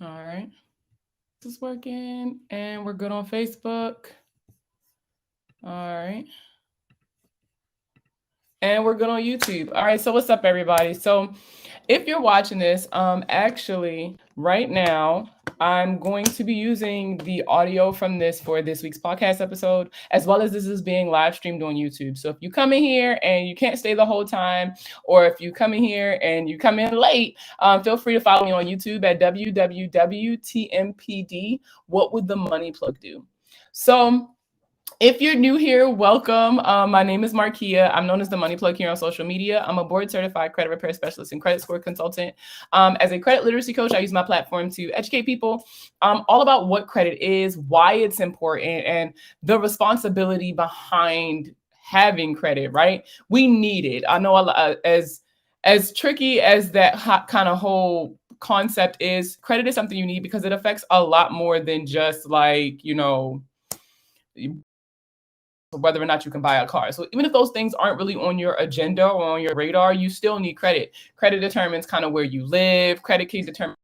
All right. This is working. And we're good on Facebook. All right. And we're good on YouTube. All right. So what's up, everybody? So if you're watching this, actually, right now, I'm going to be using the audio from this for this week's podcast episode, as well as this is being live streamed on YouTube. So if you come in here and you can't stay the whole time, or if you come in here and you come in late, feel free to follow me on YouTube at WWTMPD. What would the money plug do? So if you're new here, welcome. My name is Markia. I'm known as the Money Plug here on social media. I'm a board certified credit repair specialist and credit score consultant. As a credit literacy coach, I use my platform to educate people all about what credit is, why it's important, and the responsibility behind having credit, right? We need it. I know as tricky as that kind of whole concept is, credit is something you need because it affects a lot more than just like, whether or not you can buy a car. So even if those things aren't really on your agenda or on your radar, you still need credit. Credit determines kind of where you live. Credit can determine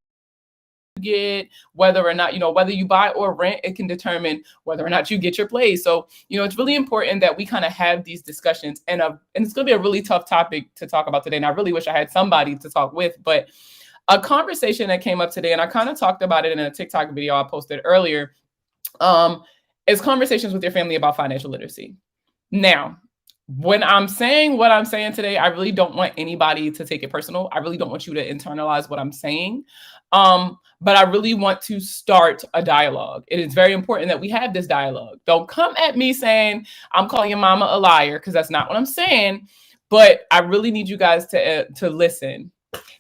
get whether or not, whether you buy or rent, it can determine whether or not you get your place. So, it's really important that we kind of have these discussions, and it's going to be a really tough topic to talk about today. And I really wish I had somebody to talk with, but a conversation that came up today, and I kind of talked about it in a TikTok video I posted earlier, is conversations with your family about financial literacy. Now, when I'm saying what I'm saying today, I really don't want anybody to take it personal. I really don't want you to internalize what I'm saying. But I really want to start a dialogue. It is very important that we have this dialogue. Don't come at me saying I'm calling your mama a liar, because that's not what I'm saying. But I really need you guys to listen.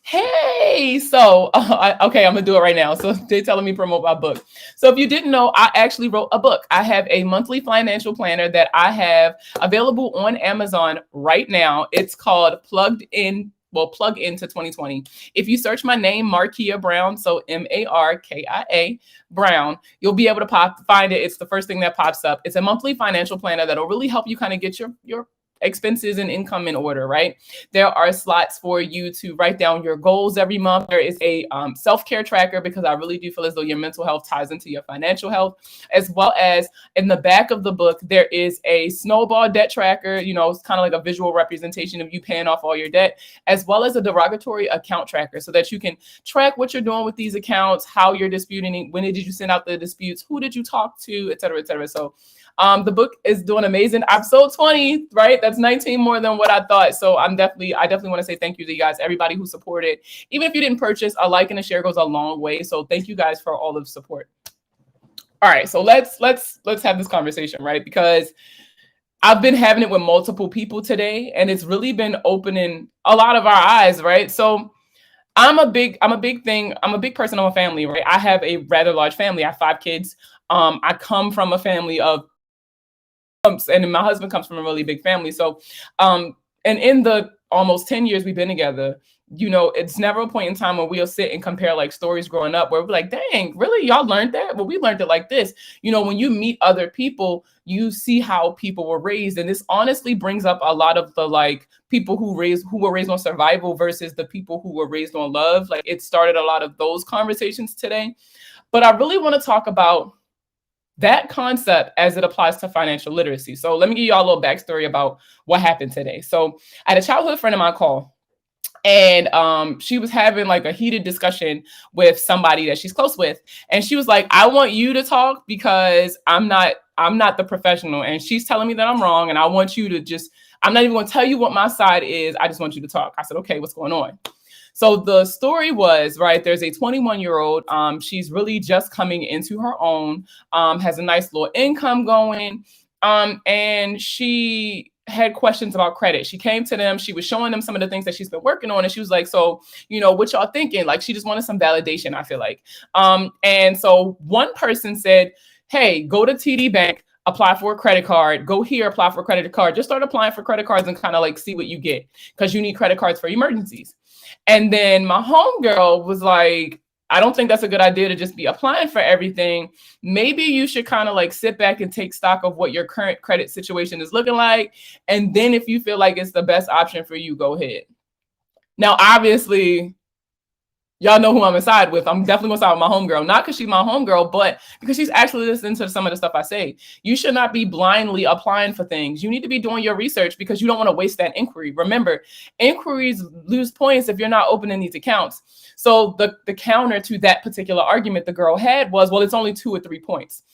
Hey, so okay, I'm gonna do it right now. So they're telling me promote my book. So if you didn't know, I actually wrote a book. I have a monthly financial planner that I have available on Amazon right now. It's called Plug Into 2020. If you search my name, Markia Brown, so Markia Brown, you'll be able to find it. It's the first thing that pops up. It's a monthly financial planner that'll really help you kind of get your expenses and income in order, right? There are slots for you to write down your goals every month. There is a self-care tracker, because I really do feel as though your mental health ties into your financial health, as well as in the back of the book, there is a snowball debt tracker. It's kind of like a visual representation of you paying off all your debt, as well as a derogatory account tracker, so that you can track what you're doing with these accounts, how you're disputing, when did you send out the disputes, who did you talk to, et cetera, et cetera. So the book is doing amazing. I've sold 20, right? That's 19 more than what I thought. So I definitely want to say thank you to you guys, everybody who supported. Even if you didn't purchase, a like and a share goes a long way. So thank you guys for all of the support. All right, so let's have this conversation, right? Because I've been having it with multiple people today, and it's really been opening a lot of our eyes, right? So I'm a big person of a family, right? I have a rather large family. I have 5 kids. I come from a family of, and my husband comes from a really big family. So, and in the almost 10 years we've been together, it's never a point in time where we'll sit and compare like stories growing up where we're like, dang, really? Y'all learned that? Well, we learned it like this. When you meet other people, you see how people were raised. And this honestly brings up a lot of the like people who were raised on survival versus the people who were raised on love. Like, it started a lot of those conversations today. But I really want to talk about that concept as it applies to financial literacy. So let me give you all a little backstory about what happened today. So I had a childhood friend of mine call, and she was having like a heated discussion with somebody that she's close with. And she was like, I want you to talk because I'm not the professional. And she's telling me that I'm wrong. And I want you to I'm not even going to tell you what my side is. I just want you to talk. I said, okay, what's going on? So the story was, right, there's a 21-year-old. She's really just coming into her own, has a nice little income going. And she had questions about credit. She came to them. She was showing them some of the things that she's been working on. And she was like, so, what y'all thinking? Like, she just wanted some validation, I feel like. And so one person said, hey, go to TD Bank, apply for a credit card, go here, apply for a credit card. Just start applying for credit cards and kind of like see what you get, because you need credit cards for emergencies. And then my homegirl was like, I don't think that's a good idea to just be applying for everything. Maybe you should kind of like sit back and take stock of what your current credit situation is looking like. And then if you feel like it's the best option for you, go ahead. Now, obviously, Y'all know who I'm inside with. I'm definitely gonna side with my homegirl, not because she's my homegirl, but because she's actually listening to some of the stuff I say. You should not be blindly applying for things. You need to be doing your research because you don't want to waste that inquiry. Remember, inquiries lose points if you're not opening these accounts. So the counter to that particular argument the girl had was, well, it's only 2 or 3 points.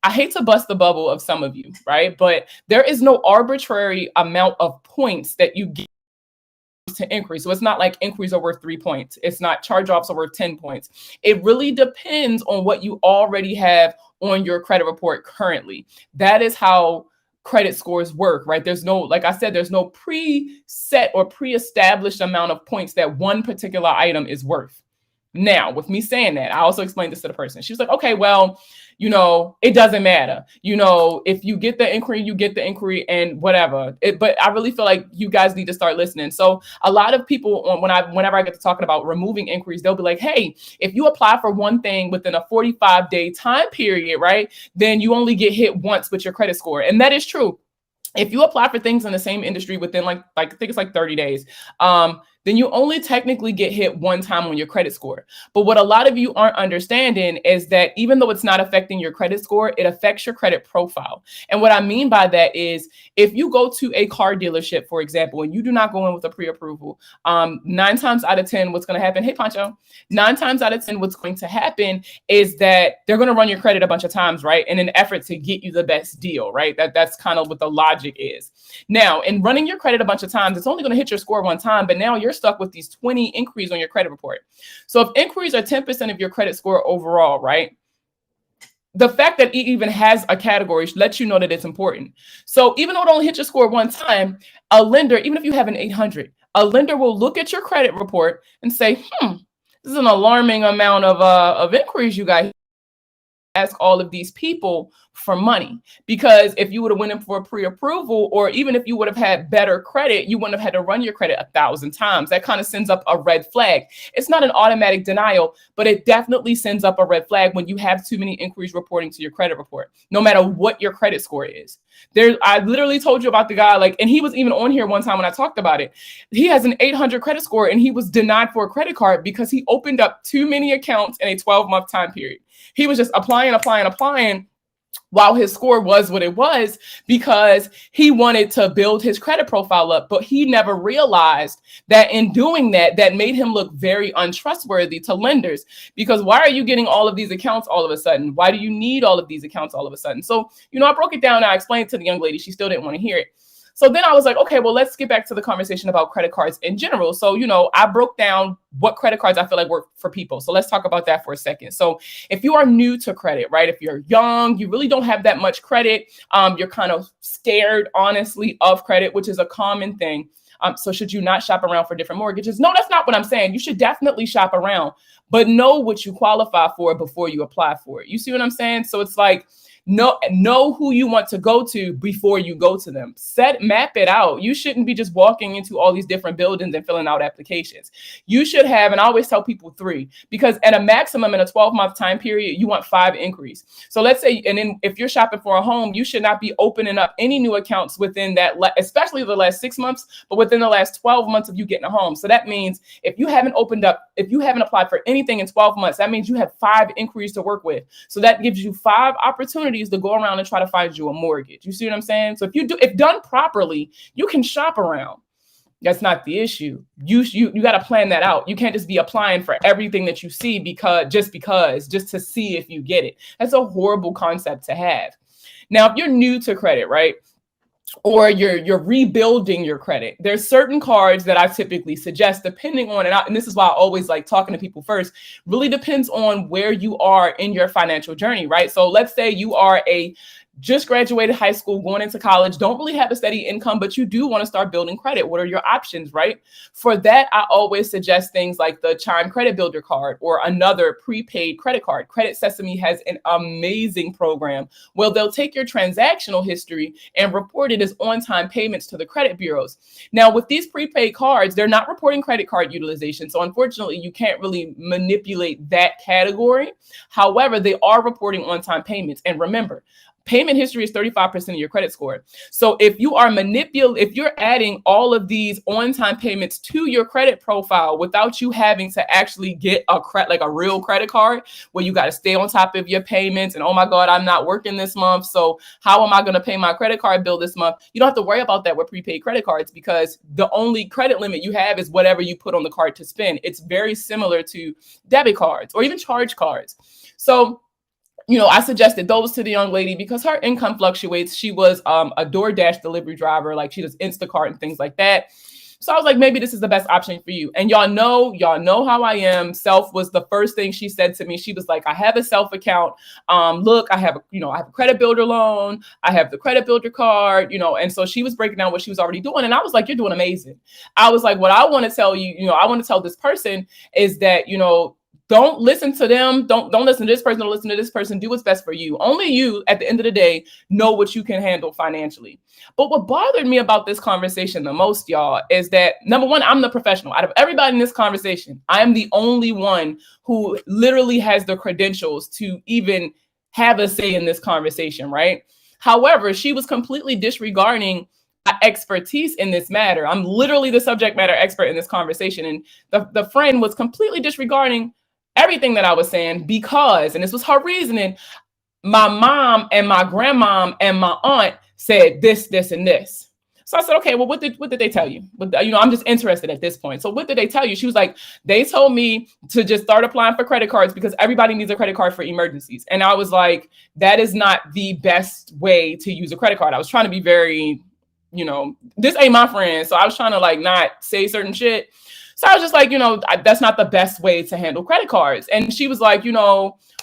I hate to bust the bubble of some of you, right? But there is no arbitrary amount of points that you get to inquiry. So it's not like inquiries are worth 3 points. It's not charge-offs are worth 10 points. It really depends on what you already have on your credit report currently. That is how credit scores work, right? There's no, like I said, there's no preset or pre-established amount of points that one particular item is worth. Now, with me saying that, I also explained this to the person. She was like, okay, well, it doesn't matter. If you get the inquiry, you get the inquiry and whatever. But I really feel like you guys need to start listening. So a lot of people, whenever I get to talking about removing inquiries, they'll be like, hey, if you apply for one thing within a 45-day time period, right, then you only get hit once with your credit score. And that is true. If you apply for things in the same industry within like I think it's like 30 days, then you only technically get hit one time on your credit score. But what a lot of you aren't understanding is that even though it's not affecting your credit score, it affects your credit profile. And what I mean by that is if you go to a car dealership, for example, and you do not go in with a pre-approval, 9 times out of 10, what's going to happen? Hey, Pancho, 9 times out of 10, what's going to happen is that they're going to run your credit a bunch of times, right? In an effort to get you the best deal, right? That's kind of what the logic is. Now, in running your credit a bunch of times, it's only going to hit your score one time, but now you're stuck with these 20 inquiries on your credit report. So if inquiries are 10% of your credit score overall, right? The fact that it even has a category lets you know that it's important. So even though it only hit your score one time, a lender, even if you have an 800, a lender will look at your credit report and say, this is an alarming amount of inquiries you guys ask all of these people for money. Because if you would have went in for a pre-approval, or even if you would have had better credit, you wouldn't have had to run your credit 1,000 times. That kind of sends up a red flag. It's not an automatic denial, but it definitely sends up a red flag when you have too many inquiries reporting to your credit report, no matter what your credit score is. I literally told you about the guy, and he was even on here one time when I talked about it. He has an 800 credit score and he was denied for a credit card because he opened up too many accounts in a 12-month time period. He was just applying while his score was what it was because he wanted to build his credit profile up, but he never realized that in doing that, that made him look very untrustworthy to lenders. Because why are you getting all of these accounts all of a sudden? Why do you need all of these accounts all of a sudden? So, I broke it down and I explained it to the young lady. She still didn't want to hear it. So then I was like, okay, well, let's get back to the conversation about credit cards in general. So, I broke down what credit cards I feel like work for people. So let's talk about that for a second. So if you are new to credit, right? If you're young, you really don't have that much credit. You're kind of scared, honestly, of credit, which is a common thing. So should you not shop around for different mortgages? No, that's not what I'm saying. You should definitely shop around, but know what you qualify for before you apply for it. You see what I'm saying? So it's like, know who you want to go to before you go to them. Map it out. You shouldn't be just walking into all these different buildings and filling out applications. You should have, and I always tell people 3, because at a maximum in a 12-month time period, you want 5 inquiries. So let's say, and then if you're shopping for a home, you should not be opening up any new accounts within that, especially the last 6 months, but within the last 12 months of you getting a home. So that means if you haven't applied for anything in 12 months, that means you have 5 inquiries to work with. So that gives you 5 opportunities to go around and try to find you a mortgage. You see what I'm saying? So if done properly, you can shop around. That's not the issue. You got to plan that out. You can't just be applying for everything that you see just to see if you get it. That's a horrible concept to have. Now, if you're new to credit, right? Or you're rebuilding your credit, there's certain cards that I typically suggest depending on, and this is why I always like talking to people first, really depends on where you are in your financial journey, right? So let's say you are just graduated high school, going into college, don't really have a steady income, but you do want to start building credit. What are your options, right? For that, I always suggest things like the Chime Credit Builder card or another prepaid credit card. Credit Sesame has an amazing program where they'll take your transactional history and report it as on-time payments to the credit bureaus. Now, with these prepaid cards, they're not reporting credit card utilization. So unfortunately, you can't really manipulate that category. However, they are reporting on-time payments. And remember, payment history is 35% of your credit score. So if you are if you're adding all of these on-time payments to your credit profile without you having to actually get a real credit card where you got to stay on top of your payments and, oh my God, I'm not working this month, so how am I going to pay my credit card bill this month? You don't have to worry about that with prepaid credit cards because the only credit limit you have is whatever you put on the card to spend. It's very similar to debit cards or even charge cards. So I suggested those to the young lady because her income fluctuates. She was a DoorDash delivery driver, like she does Instacart and things like that. So I was like, maybe this is the best option for you. And y'all know how I am. Self was the first thing she said to me. She was like, I have a Self account. Look, I have a credit builder loan. I have the credit builder card, and so she was breaking down what she was already doing. And I was like, you're doing amazing. I was like, what I want to tell you, I want to tell this person is that, don't listen to them. Don't listen to this person. Don't listen to this person. Do what's best for you. Only you, at the end of the day, know what you can handle financially. But what bothered me about this conversation the most, y'all, is that, number one, I'm the professional. Out of everybody in this conversation, I am the only one who literally has the credentials to even have a say in this conversation, right? However, she was completely disregarding my expertise in this matter. I'm literally the subject matter expert in this conversation. And the friend was completely disregarding everything that I was saying because, and this was her reasoning, my mom and my grandmom and my aunt said this, this, and this. So I said, okay, well, what did they tell you? But I'm just interested at this point. So what did they tell you? She was like, they told me to just start applying for credit cards because everybody needs a credit card for emergencies. And I was like, that is not the best way to use a credit card. I was trying to be very, this ain't my friend. So I was trying to not say certain shit. So I was just like, that's not the best way to handle credit cards. And she was like,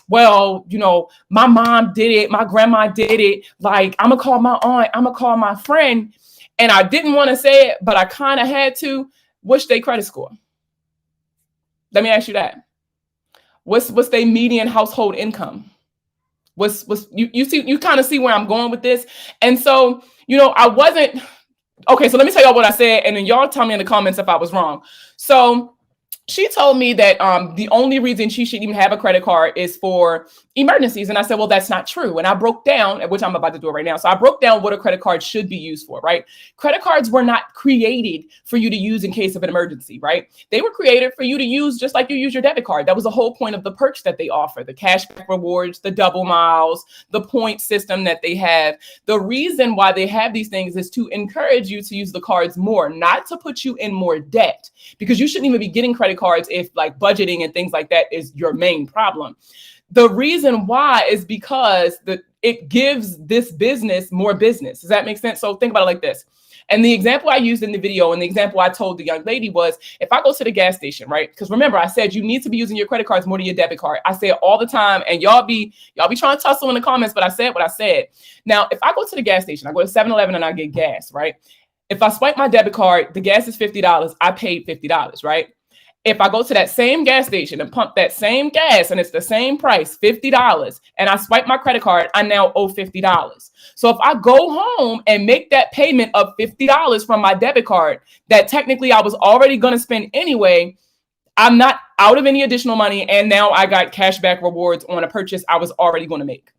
well, my mom did it. My grandma did it. Like, I'm going to call my aunt. I'm going to call my friend. And I didn't want to say it, but I kind of had to. What's their credit score? Let me ask you that. What's their median household income? You kind of see where I'm going with this. And so, I wasn't. Okay, so let me tell y'all what I said, and then y'all tell me in the comments if I was wrong. So she told me that the only reason she should even have a credit card is for emergencies. And I said, well, that's not true. And I broke down, which I'm about to do it right now. So I broke down what a credit card should be used for, right? Credit cards were not created for you to use in case of an emergency, right? They were created for you to use just like you use your debit card. That was the whole point of the perks that they offer, the cashback rewards, the double miles, the point system that they have. The reason why they have these things is to encourage you to use the cards more, not to put you in more debt, because you shouldn't even be getting credit cards if budgeting and things like that is your main problem. The reason why is because it gives this business more business. Does that make sense? So think about it like this. And the example I used in the video and the example I told the young lady was, if I go to the gas station, right? Because remember, I said you need to be using your credit cards more than your debit card. I say it all the time, and y'all be trying to tussle in the comments, but I said what I said. Now, if I go to the gas station, I go to 7-Eleven and I get gas, right? If I swipe my debit card, the gas is $50. I paid $50, right? If I go to that same gas station and pump that same gas and it's the same price, $50, and I swipe my credit card, I now owe $50. So if I go home and make that payment of $50 from my debit card that technically I was already going to spend anyway, I'm not out of any additional money. And now I got cashback rewards on a purchase I was already going to make.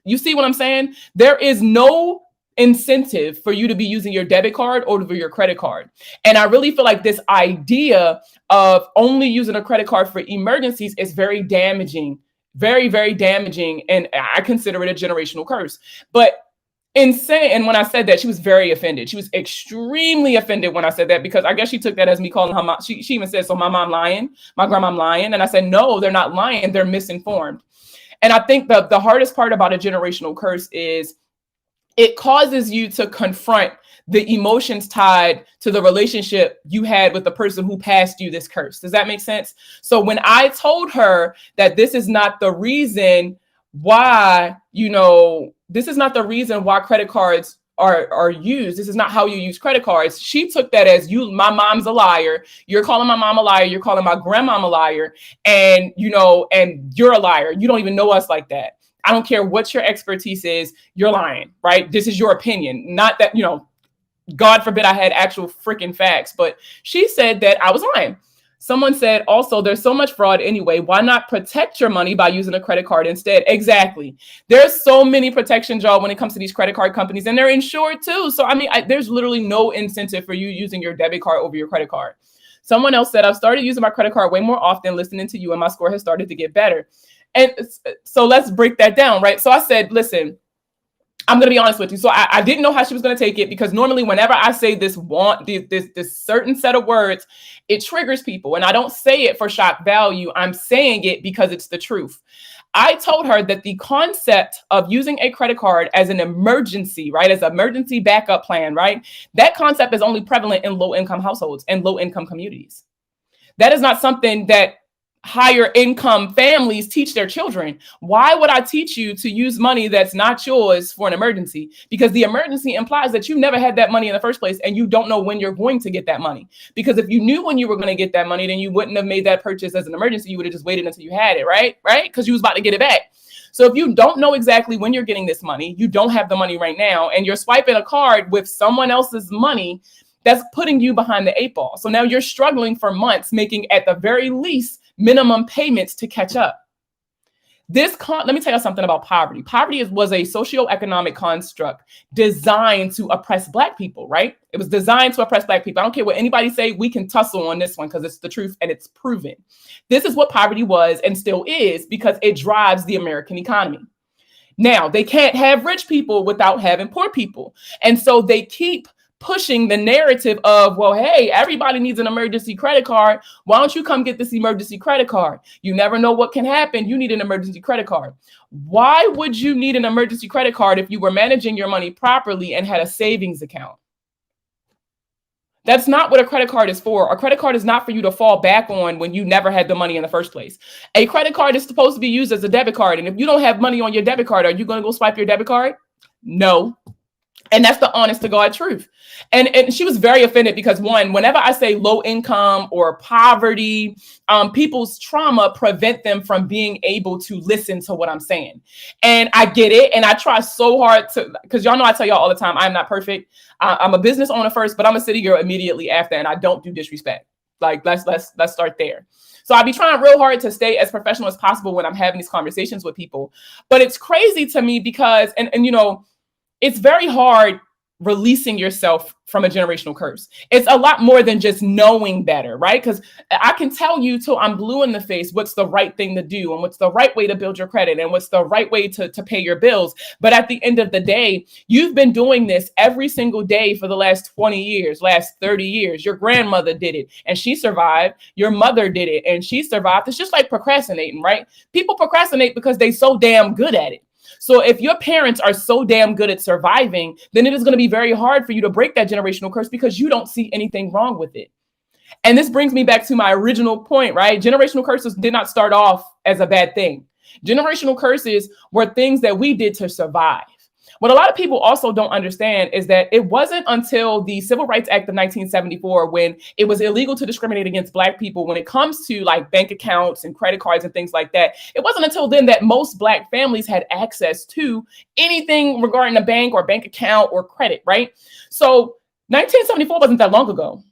You see what I'm saying? There is no incentive for you to be using your debit card over your credit card. And I really feel like this idea of only using a credit card for emergencies is very damaging, very, very damaging. And I consider it a generational curse. But insane. And when I said that, she was very offended. She was extremely offended when I said that, because I guess she took that as me calling her mom. She even said, so my mom lying, my grandma lying. And I said, no, they're not lying. They're misinformed. And I think the hardest part about a generational curse is it causes you to confront the emotions tied to the relationship you had with the person who passed you this curse. Does that make sense? So when I told her that this is not the reason why, this is not the reason why credit cards are used. This is not how you use credit cards. She took that as my mom's a liar. You're calling my mom a liar. You're calling my grandma a liar. And, and you're a liar. You don't even know us like that. I don't care what your expertise is. You're lying, right? This is your opinion. Not that, God forbid I had actual freaking facts, but she said that I was lying. Someone said, also, there's so much fraud anyway. Why not protect your money by using a credit card instead? Exactly. There's so many protections, y'all, when it comes to these credit card companies, and they're insured too. So, I mean, there's literally no incentive for you using your debit card over your credit card. Someone else said, I've started using my credit card way more often listening to you, and my score has started to get better. And so let's break that down, right? So I said, listen, I'm going to be honest with you. So I didn't know how she was going to take it, because normally whenever I say this certain set of words, it triggers people. And I don't say it for shock value. I'm saying it because it's the truth. I told her that the concept of using a credit card as an emergency, right, as an emergency backup plan, right, that concept is only prevalent in low-income households and low-income communities. That is not something that higher income families teach their children. Why would I teach you to use money that's not yours for an emergency? Because the emergency implies that you never had that money in the first place, and you don't know when you're going to get that money. Because if you knew when you were going to get that money, then you wouldn't have made that purchase as an emergency. You would have just waited until you had it, right? Because you was about to get it back. So if you don't know exactly when you're getting this money, you don't have the money right now, and you're swiping a card with someone else's money, that's putting you behind the 8 ball. So now you're struggling for months, making at the very least minimum payments to catch up. Let me tell you something about poverty. Poverty was a socioeconomic construct designed to oppress Black people, right? It was designed to oppress Black people. I don't care what anybody say. We can tussle on this one because it's the truth and it's proven. This is what poverty was and still is, because it drives the American economy. Now, they can't have rich people without having poor people. And so they keep pushing the narrative of, well, hey, everybody needs an emergency credit card. Why don't you come get this emergency credit card? You never know what can happen. You need an emergency credit card. Why would you need an emergency credit card if you were managing your money properly and had a savings account? That's not what a credit card is for. A credit card is not for you to fall back on when you never had the money in the first place. A credit card is supposed to be used as a debit card. And if you don't have money on your debit card, are you going to go swipe your debit card? No. And that's the honest to God truth. And she was very offended because, one, whenever I say low income or poverty, people's trauma prevent them from being able to listen to what I'm saying. And I get it. And I try so hard to, because y'all know I tell y'all all the time, I'm not perfect. I'm a business owner first, but I'm a city girl immediately after. And I don't do disrespect. Like, let's start there. So I be trying real hard to stay as professional as possible when I'm having these conversations with people. But it's crazy to me because, and you know, it's very hard releasing yourself from a generational curse. It's a lot more than just knowing better, right? Because I can tell you till I'm blue in the face what's the right thing to do and what's the right way to build your credit and what's the right way to pay your bills. But at the end of the day, you've been doing this every single day for the last 20 years, last 30 years. Your grandmother did it and she survived. Your mother did it and she survived. It's just like procrastinating, right? People procrastinate because they're so damn good at it. So if your parents are so damn good at surviving, then it is going to be very hard for you to break that generational curse because you don't see anything wrong with it. And this brings me back to my original point, right? Generational curses did not start off as a bad thing. Generational curses were things that we did to survive. What a lot of people also don't understand is that it wasn't until the Civil Rights Act of 1974 when it was illegal to discriminate against Black people when it comes to like bank accounts and credit cards and things like that. It wasn't until then that most Black families had access to anything regarding a bank or bank account or credit, right? So 1974 wasn't that long ago.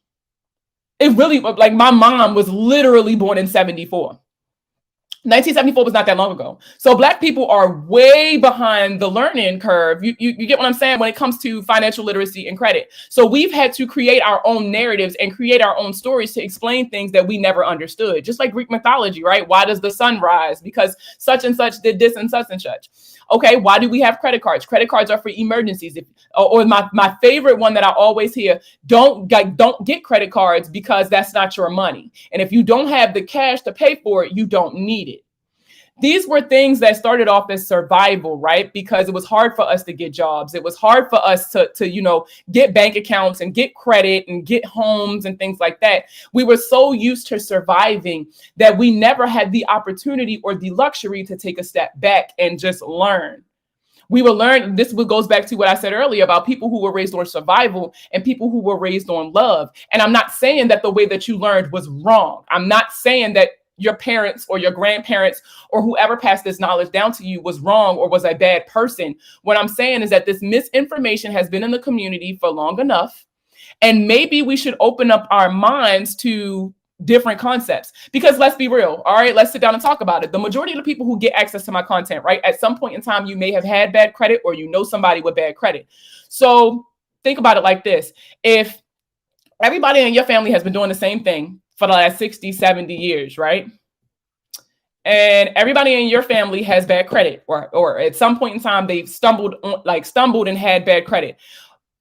It really, like, my mom was literally born in 74. 1974 was not that long ago. So Black people are way behind the learning curve. You get what I'm saying when it comes to financial literacy and credit. So we've had to create our own narratives and create our own stories to explain things that we never understood. Just like Greek mythology, right? Why does the sun rise? Because such and such did this and such and such. Okay, why do we have credit cards? Credit cards are for emergencies. Or my favorite one that I always hear, don't get credit cards because that's not your money. And if you don't have the cash to pay for it, you don't need it. These were things that started off as survival, right? Because it was hard for us to get jobs. It was hard for us to get bank accounts and get credit and get homes and things like that. We were so used to surviving that we never had the opportunity or the luxury to take a step back and just learn. We will learn. This goes back to what I said earlier about people who were raised on survival and people who were raised on love. And I'm not saying that the way that you learned was wrong. I'm not saying that your parents or your grandparents or whoever passed this knowledge down to you was wrong or was a bad person. What I'm saying is that this misinformation has been in the community for long enough. And maybe we should open up our minds to different concepts. Because let's be real, all right, let's sit down and talk about it. The majority of the people who get access to my content, right, at some point in time, you may have had bad credit or you know somebody with bad credit. So think about it like this. If everybody in your family has been doing the same thing for the last 60, 70 years, right? And everybody in your family has bad credit, or at some point in time, they've stumbled and had bad credit.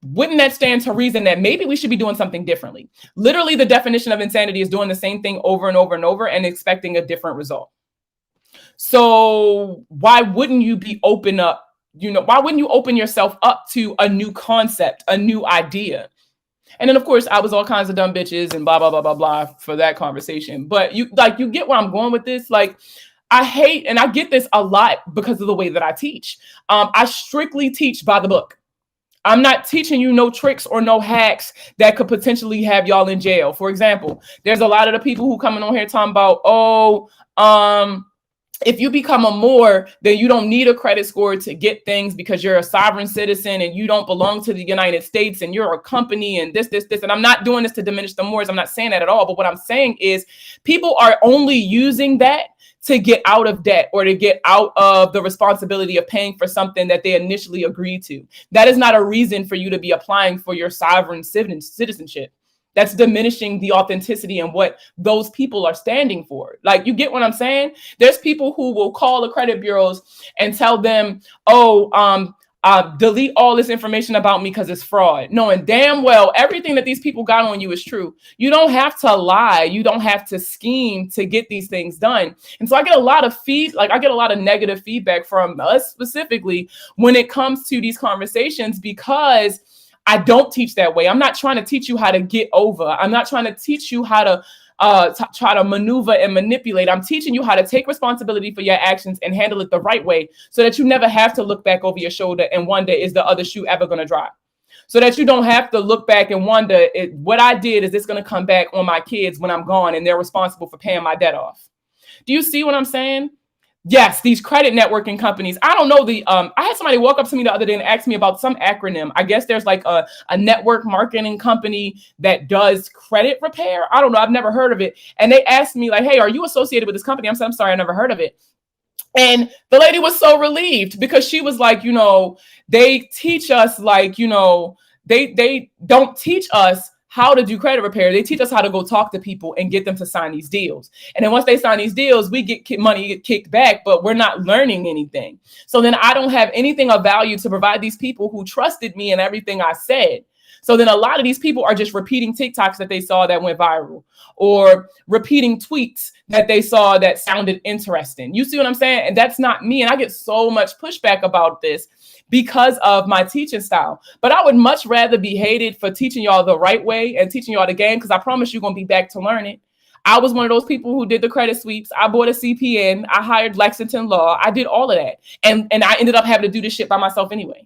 Wouldn't that stand to reason that maybe we should be doing something differently? Literally, the definition of insanity is doing the same thing over and over and over and expecting a different result. So why wouldn't you be why wouldn't you open yourself up to a new concept, a new idea? And then, of course, I was all kinds of dumb bitches and blah, blah, blah, blah, blah for that conversation. But you get where I'm going with this. Like, I hate, and I get this a lot because of the way that I teach. I strictly teach by the book. I'm not teaching you no tricks or no hacks that could potentially have y'all in jail. For example, there's a lot of the people who coming on here talking about, if you become a Moor, then you don't need a credit score to get things because you're a sovereign citizen and you don't belong to the United States and you're a company and this. And I'm not doing this to diminish the Moors. I'm not saying that at all. But what I'm saying is people are only using that to get out of debt or to get out of the responsibility of paying for something that they initially agreed to. That is not a reason for you to be applying for your sovereign citizenship. That's diminishing the authenticity and what those people are standing for. Like, you get what I'm saying? There's people who will call the credit bureaus and tell them, delete all this information about me because it's fraud. Knowing damn well everything that these people got on you is true. You don't have to lie. You don't have to scheme to get these things done. And so I get a lot of I get a lot of negative feedback from us specifically when it comes to these conversations, because I don't teach that way. I'm not trying to teach you how to get over. I'm not trying to teach you how to try to maneuver and manipulate. I'm teaching you how to take responsibility for your actions and handle it the right way so that you never have to look back over your shoulder and wonder, is the other shoe ever going to drop? So that you don't have to look back and wonder, what I did, is this going to come back on my kids when I'm gone and they're responsible for paying my debt off? Do you see what I'm saying? Yes, these credit networking companies. I don't know I had somebody walk up to me the other day and ask me about some acronym. I guess there's like a network marketing company that does credit repair. I don't know. I've never heard of it. And they asked me like, hey, are you associated with this company? I'm sorry, I never heard of it. And the lady was so relieved because she was like, they teach us they don't teach us how to do credit repair. They teach us how to go talk to people and get them to sign these deals. And then once they sign these deals, we get money kicked back, but we're not learning anything. So then I don't have anything of value to provide these people who trusted me and everything I said. So then a lot of these people are just repeating TikToks that they saw that went viral, or repeating tweets that they saw that sounded interesting. You see what I'm saying? And that's not me. And I get so much pushback about this because of my teaching style. But I would much rather be hated for teaching y'all the right way and teaching y'all the game, because I promise you're going to be back to learn it. I was one of those people who did the credit sweeps. I bought a CPN. I hired Lexington Law. I did all of that. And I ended up having to do this shit by myself anyway.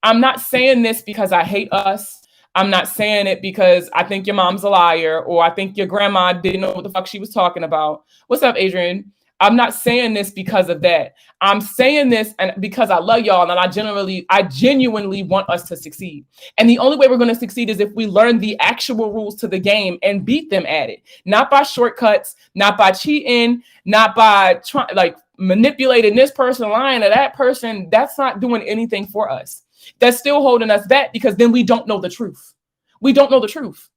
I'm not saying this because I hate us. I'm not saying it because I think your mom's a liar or I think your grandma didn't know what the fuck she was talking about. What's up, Adrian? I'm not saying this because of that. I'm saying this because I love y'all and I genuinely want us to succeed. And the only way we're going to succeed is if we learn the actual rules to the game and beat them at it. Not by shortcuts, not by cheating, not by manipulating this person, lying to that person. That's not doing anything for us. That's still holding us back, because then we don't know the truth. We don't know the truth.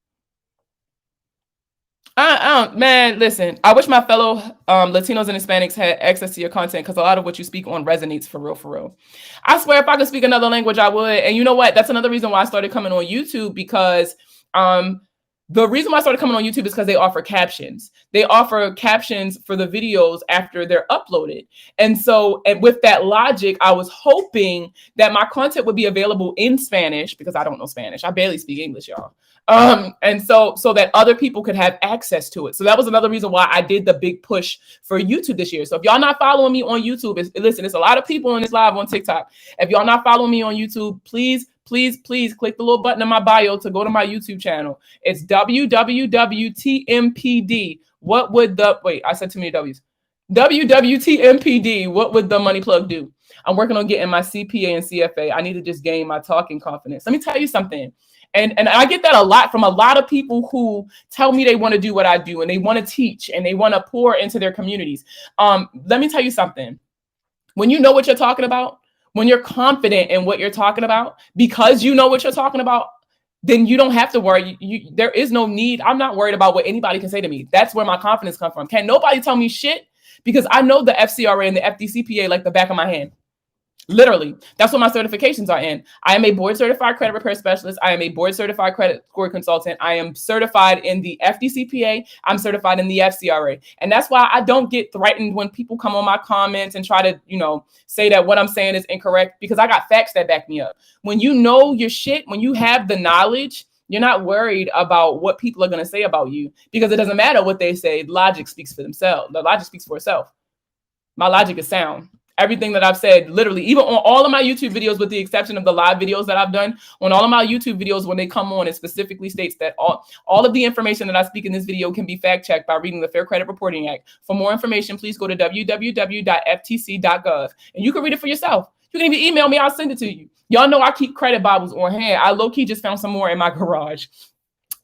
Man, listen, I wish my fellow Latinos and Hispanics had access to your content, because a lot of what you speak on resonates for real, for real. I swear if I could speak another language, I would. And you know what? That's another reason why I started coming on YouTube, because the reason why I started coming on YouTube is because they offer captions. They offer captions for the videos after they're uploaded. And so, and with that logic, I was hoping that my content would be available in Spanish, because I don't know Spanish. I barely speak English, y'all. And so that other people could have access to it. So that was another reason why I did the big push for YouTube this year. So if y'all not following me on YouTube, listen, there's a lot of people in this live on TikTok. If y'all not following me on YouTube, please click the little button in my bio to go to my YouTube channel. It's WWTMPD. I said too many W's. WWTMPD. What would the money plug do? I'm working on getting my CPA and CFA. I need to just gain my talking confidence. Let me tell you something. And I get that a lot from a lot of people who tell me they want to do what I do and they want to teach and they want to pour into their communities. Let me tell you something. When you know what you're talking about, when you're confident in what you're talking about, because you know what you're talking about, then you don't have to worry. There is no need. I'm not worried about what anybody can say to me. That's where my confidence comes from. Can't nobody tell me shit because I know the FCRA and the FDCPA like the back of my hand. Literally, that's what my certifications are in. I am a board certified credit repair specialist. I am a board certified credit score consultant. I am certified in the FDCPA. I'm certified in the FCRA. And that's why I don't get threatened when people come on my comments and try to, say that what I'm saying is incorrect, because I got facts that back me up. When you know your shit, when you have the knowledge, you're not worried about what people are going to say about you, because it doesn't matter what they say. Logic speaks for themselves. The logic speaks for itself. My logic is sound. Everything that I've said, literally, even on all of my YouTube videos, with the exception of the live videos that I've done, on all of my YouTube videos, when they come on, it specifically states that all of the information that I speak in this video can be fact checked by reading the Fair Credit Reporting Act. For more information, please go to www.ftc.gov and you can read it for yourself. You can even email me, I'll send it to you. Y'all know I keep credit Bibles on hand. I low-key just found some more in my garage.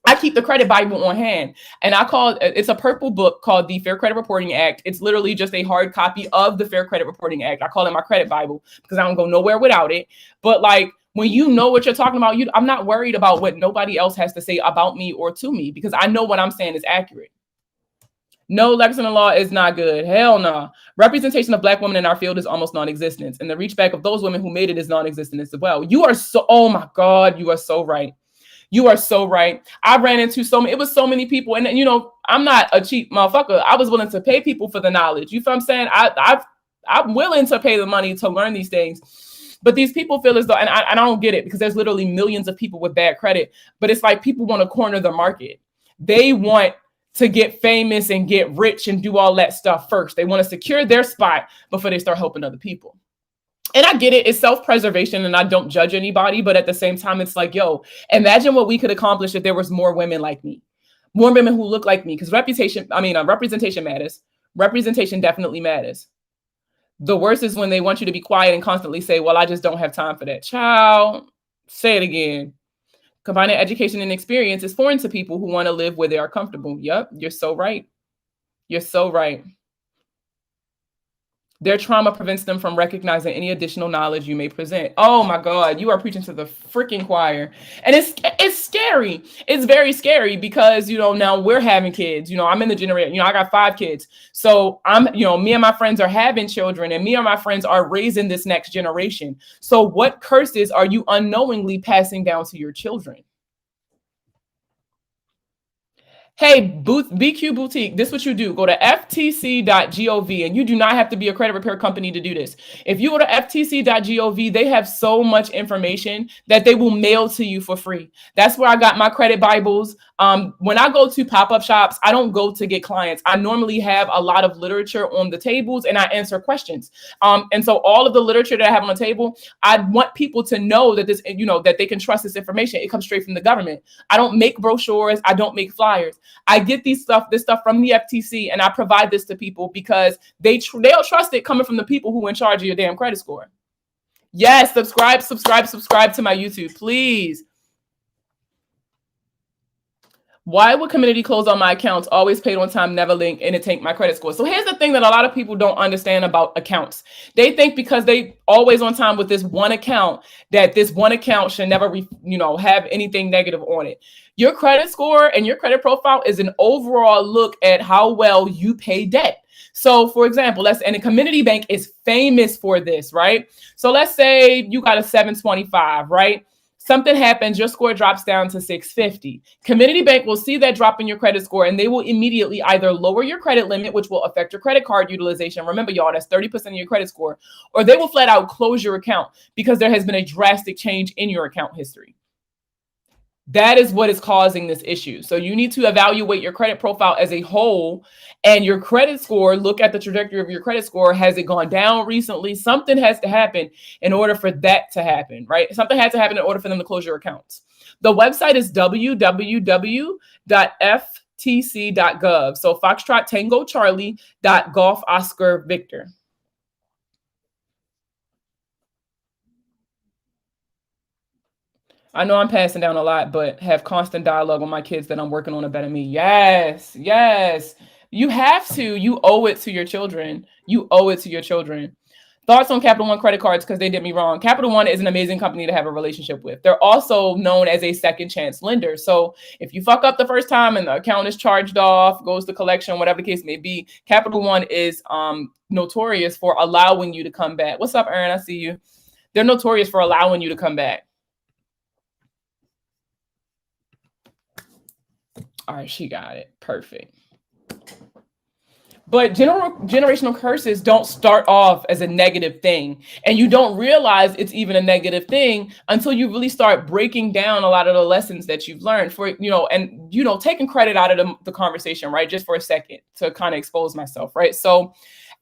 I keep the credit Bible on hand, and it's a purple book called the Fair Credit Reporting Act. It's literally just a hard copy of the Fair Credit Reporting Act. I call it my credit Bible because I don't go nowhere without it. But like, when you know what you're talking about, I'm not worried about what nobody else has to say about me or to me, because I know what I'm saying is accurate. No, Lexington law is not good. Hell no. Representation of Black women in our field is almost non-existent, and the reach back of those women who made it is non-existent as well. Oh my God, you are so right. You are so right. I ran into it was so many people. And I'm not a cheap motherfucker. I was willing to pay people for the knowledge. You feel what I'm saying? I'm willing to pay the money to learn these things. But these people feel as though, and I don't get it, because there's literally millions of people with bad credit. But it's like people want to corner the market. They want to get famous and get rich and do all that stuff first. They want to secure their spot before they start helping other people. And I get it. It's self-preservation and I don't judge anybody. But at the same time, it's like, yo, imagine what we could accomplish if there was more women like me, more women who look like me. Because representation matters. Representation definitely matters. The worst is when they want you to be quiet and constantly say, well, I just don't have time for that. Child, say it again. Combining education and experience is foreign to people who want to live where they are comfortable. Yep, you're so right. You're so right. Their trauma prevents them from recognizing any additional knowledge you may present. Oh my God, you are preaching to the freaking choir. And it's scary. It's very scary because, now we're having kids. I'm in the generation, I got 5 kids. So me and my friends are having children, and me and my friends are raising this next generation. So what curses are you unknowingly passing down to your children? Hey, BQ Boutique, this is what you do. Go to ftc.gov, and you do not have to be a credit repair company to do this. If you go to ftc.gov, they have so much information that they will mail to you for free. That's where I got my credit Bibles. When I go to pop-up shops, I don't go to get clients. I normally have a lot of literature on the tables and I answer questions. And so all of the literature that I have on the table, I want people to know that that they can trust this information. It comes straight from the government. I don't make brochures. I don't make flyers. I get this stuff from the FTC, and I provide this to people because they'll trust it coming from the people who are in charge of your damn credit score. Yes, subscribe to my YouTube, please. Why would community close on my accounts? Always paid on time, never link, and it tanked my credit score. So here's the thing that a lot of people don't understand about accounts. They think because they always on time with this one account, that this one account should never, have anything negative on it. Your credit score and your credit profile is an overall look at how well you pay debt. So for example, and a community bank is famous for this, right? So let's say you got a 725, right? Something happens, your score drops down to 650. Community Bank will see that drop in your credit score, and they will immediately either lower your credit limit, which will affect your credit card utilization. Remember, y'all, that's 30% of your credit score. Or they will flat out close your account because there has been a drastic change in your account history. That is what is causing this issue. So you need to evaluate your credit profile as a whole and your credit score. Look at the trajectory of your credit score. Has it gone down recently? Something has to happen in order for that to happen, right? Something has to happen in order for them to close your accounts. The website is www.ftc.gov. So Foxtrot Tango Charlie .Golf Oscar Victor. I know I'm passing down a lot, but have constant dialogue with my kids that I'm working on a better me. Yes, yes. You have to. You owe it to your children. You owe it to your children. Thoughts on Capital One credit cards because they did me wrong. Capital One is an amazing company to have a relationship with. They're also known as a second chance lender. So if you fuck up the first time and the account is charged off, goes to collection, whatever the case may be, Capital One is notorious for allowing you to come back. What's up, Aaron? I see you. They're notorious for allowing you to come back. All right, she got it. Perfect. But generational curses don't start off as a negative thing. And you don't realize it's even a negative thing until you really start breaking down a lot of the lessons that you've learned taking credit out of the conversation, right? Just for a second to kind of expose myself, right? So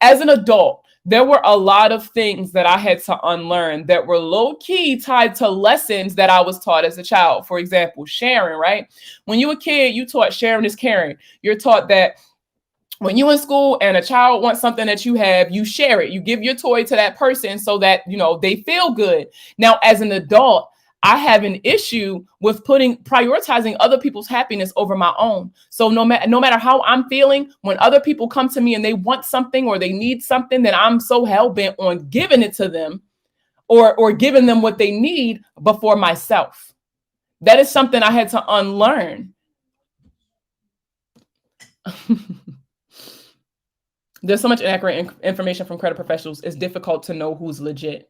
as an adult, there were a lot of things that I had to unlearn that were low key tied to lessons that I was taught as a child. For example, sharing, right? When you were a kid, you taught sharing is caring. You're taught that when you're in school and a child wants something that you have, you share it. You give your toy to that person so that, they feel good. Now, as an adult, I have an issue with prioritizing other people's happiness over my own. So no matter how I'm feeling, when other people come to me and they want something or they need something, then I'm so hell-bent on giving it to them or giving them what they need before myself. That is something I had to unlearn. There's so much inaccurate information from credit professionals. It's difficult to know who's legit.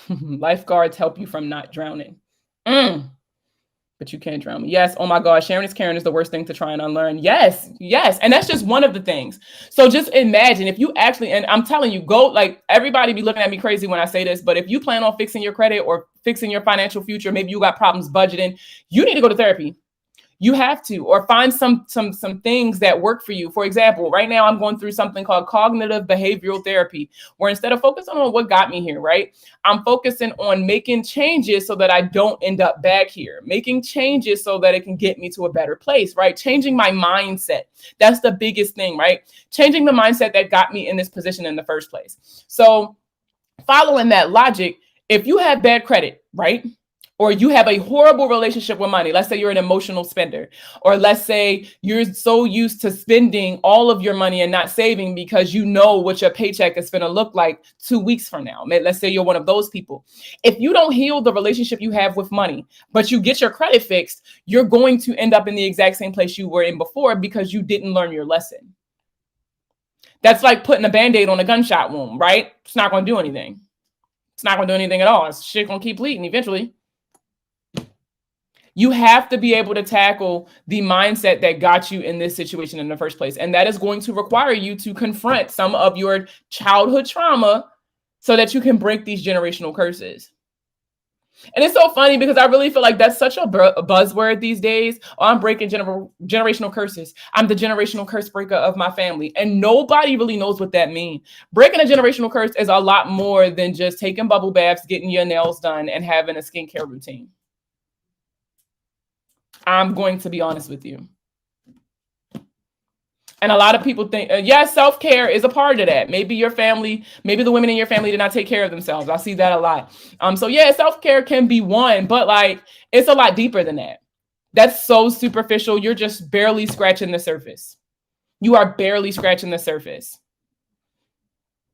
Lifeguards help you from not drowning. But you can't drown me. Yes. Oh my God. Sharing is caring is the worst thing to try and unlearn. Yes. Yes. And that's just one of the things. So just imagine if you actually, and I'm telling you, everybody be looking at me crazy when I say this, but if you plan on fixing your credit or fixing your financial future, maybe you got problems budgeting, you need to go to therapy. You have to, or find some things that work for you. For example, right now I'm going through something called cognitive behavioral therapy, where instead of focusing on what got me here, right, I'm focusing on making changes so that I don't end up back here, making changes so that it can get me to a better place, right? Changing my mindset. That's the biggest thing, right? Changing the mindset that got me in this position in the first place. So following that logic, if you have bad credit, right, or you have a horrible relationship with money. Let's say you're an emotional spender, or let's say you're so used to spending all of your money and not saving because you know what your paycheck is going to look like 2 weeks from now. Let's say you're one of those people. If you don't heal the relationship you have with money, but you get your credit fixed, you're going to end up in the exact same place you were in before because you didn't learn your lesson. That's like putting a Band-Aid on a gunshot wound, right? It's not going to do anything. It's not going to do anything at all. It's shit going to keep bleeding eventually. You have to be able to tackle the mindset that got you in this situation in the first place. And that is going to require you to confront some of your childhood trauma so that you can break these generational curses. And it's so funny because I really feel like that's such a buzzword these days. Oh, I'm breaking generational curses. I'm the generational curse breaker of my family. And nobody really knows what that means. Breaking a generational curse is a lot more than just taking bubble baths, getting your nails done, and having a skincare routine. I'm going to be honest with you. And a lot of people think, yes, self-care is a part of that. Maybe your family, maybe the women in your family did not take care of themselves. I see that a lot. So yeah, self-care can be one, but like, it's a lot deeper than that. That's so superficial. You're just barely scratching the surface. You are barely scratching the surface.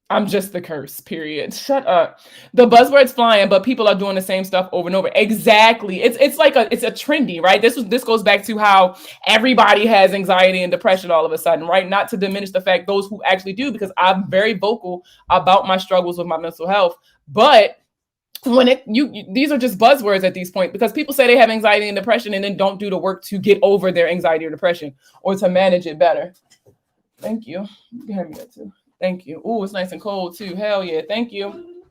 I'm just the curse, period. Shut up. The buzzword's flying, but people are doing the same stuff over and over. Exactly. It's a trendy, right? This goes back to how everybody has anxiety and depression all of a sudden, right? Not to diminish the fact those who actually do, because I'm very vocal about my struggles with my mental health. But when these are just buzzwords at this point, because people say they have anxiety and depression and then don't do the work to get over their anxiety or depression or to manage it better. Thank you. You can have me that too. Thank you. Oh, it's nice and cold too. Hell yeah. Thank you.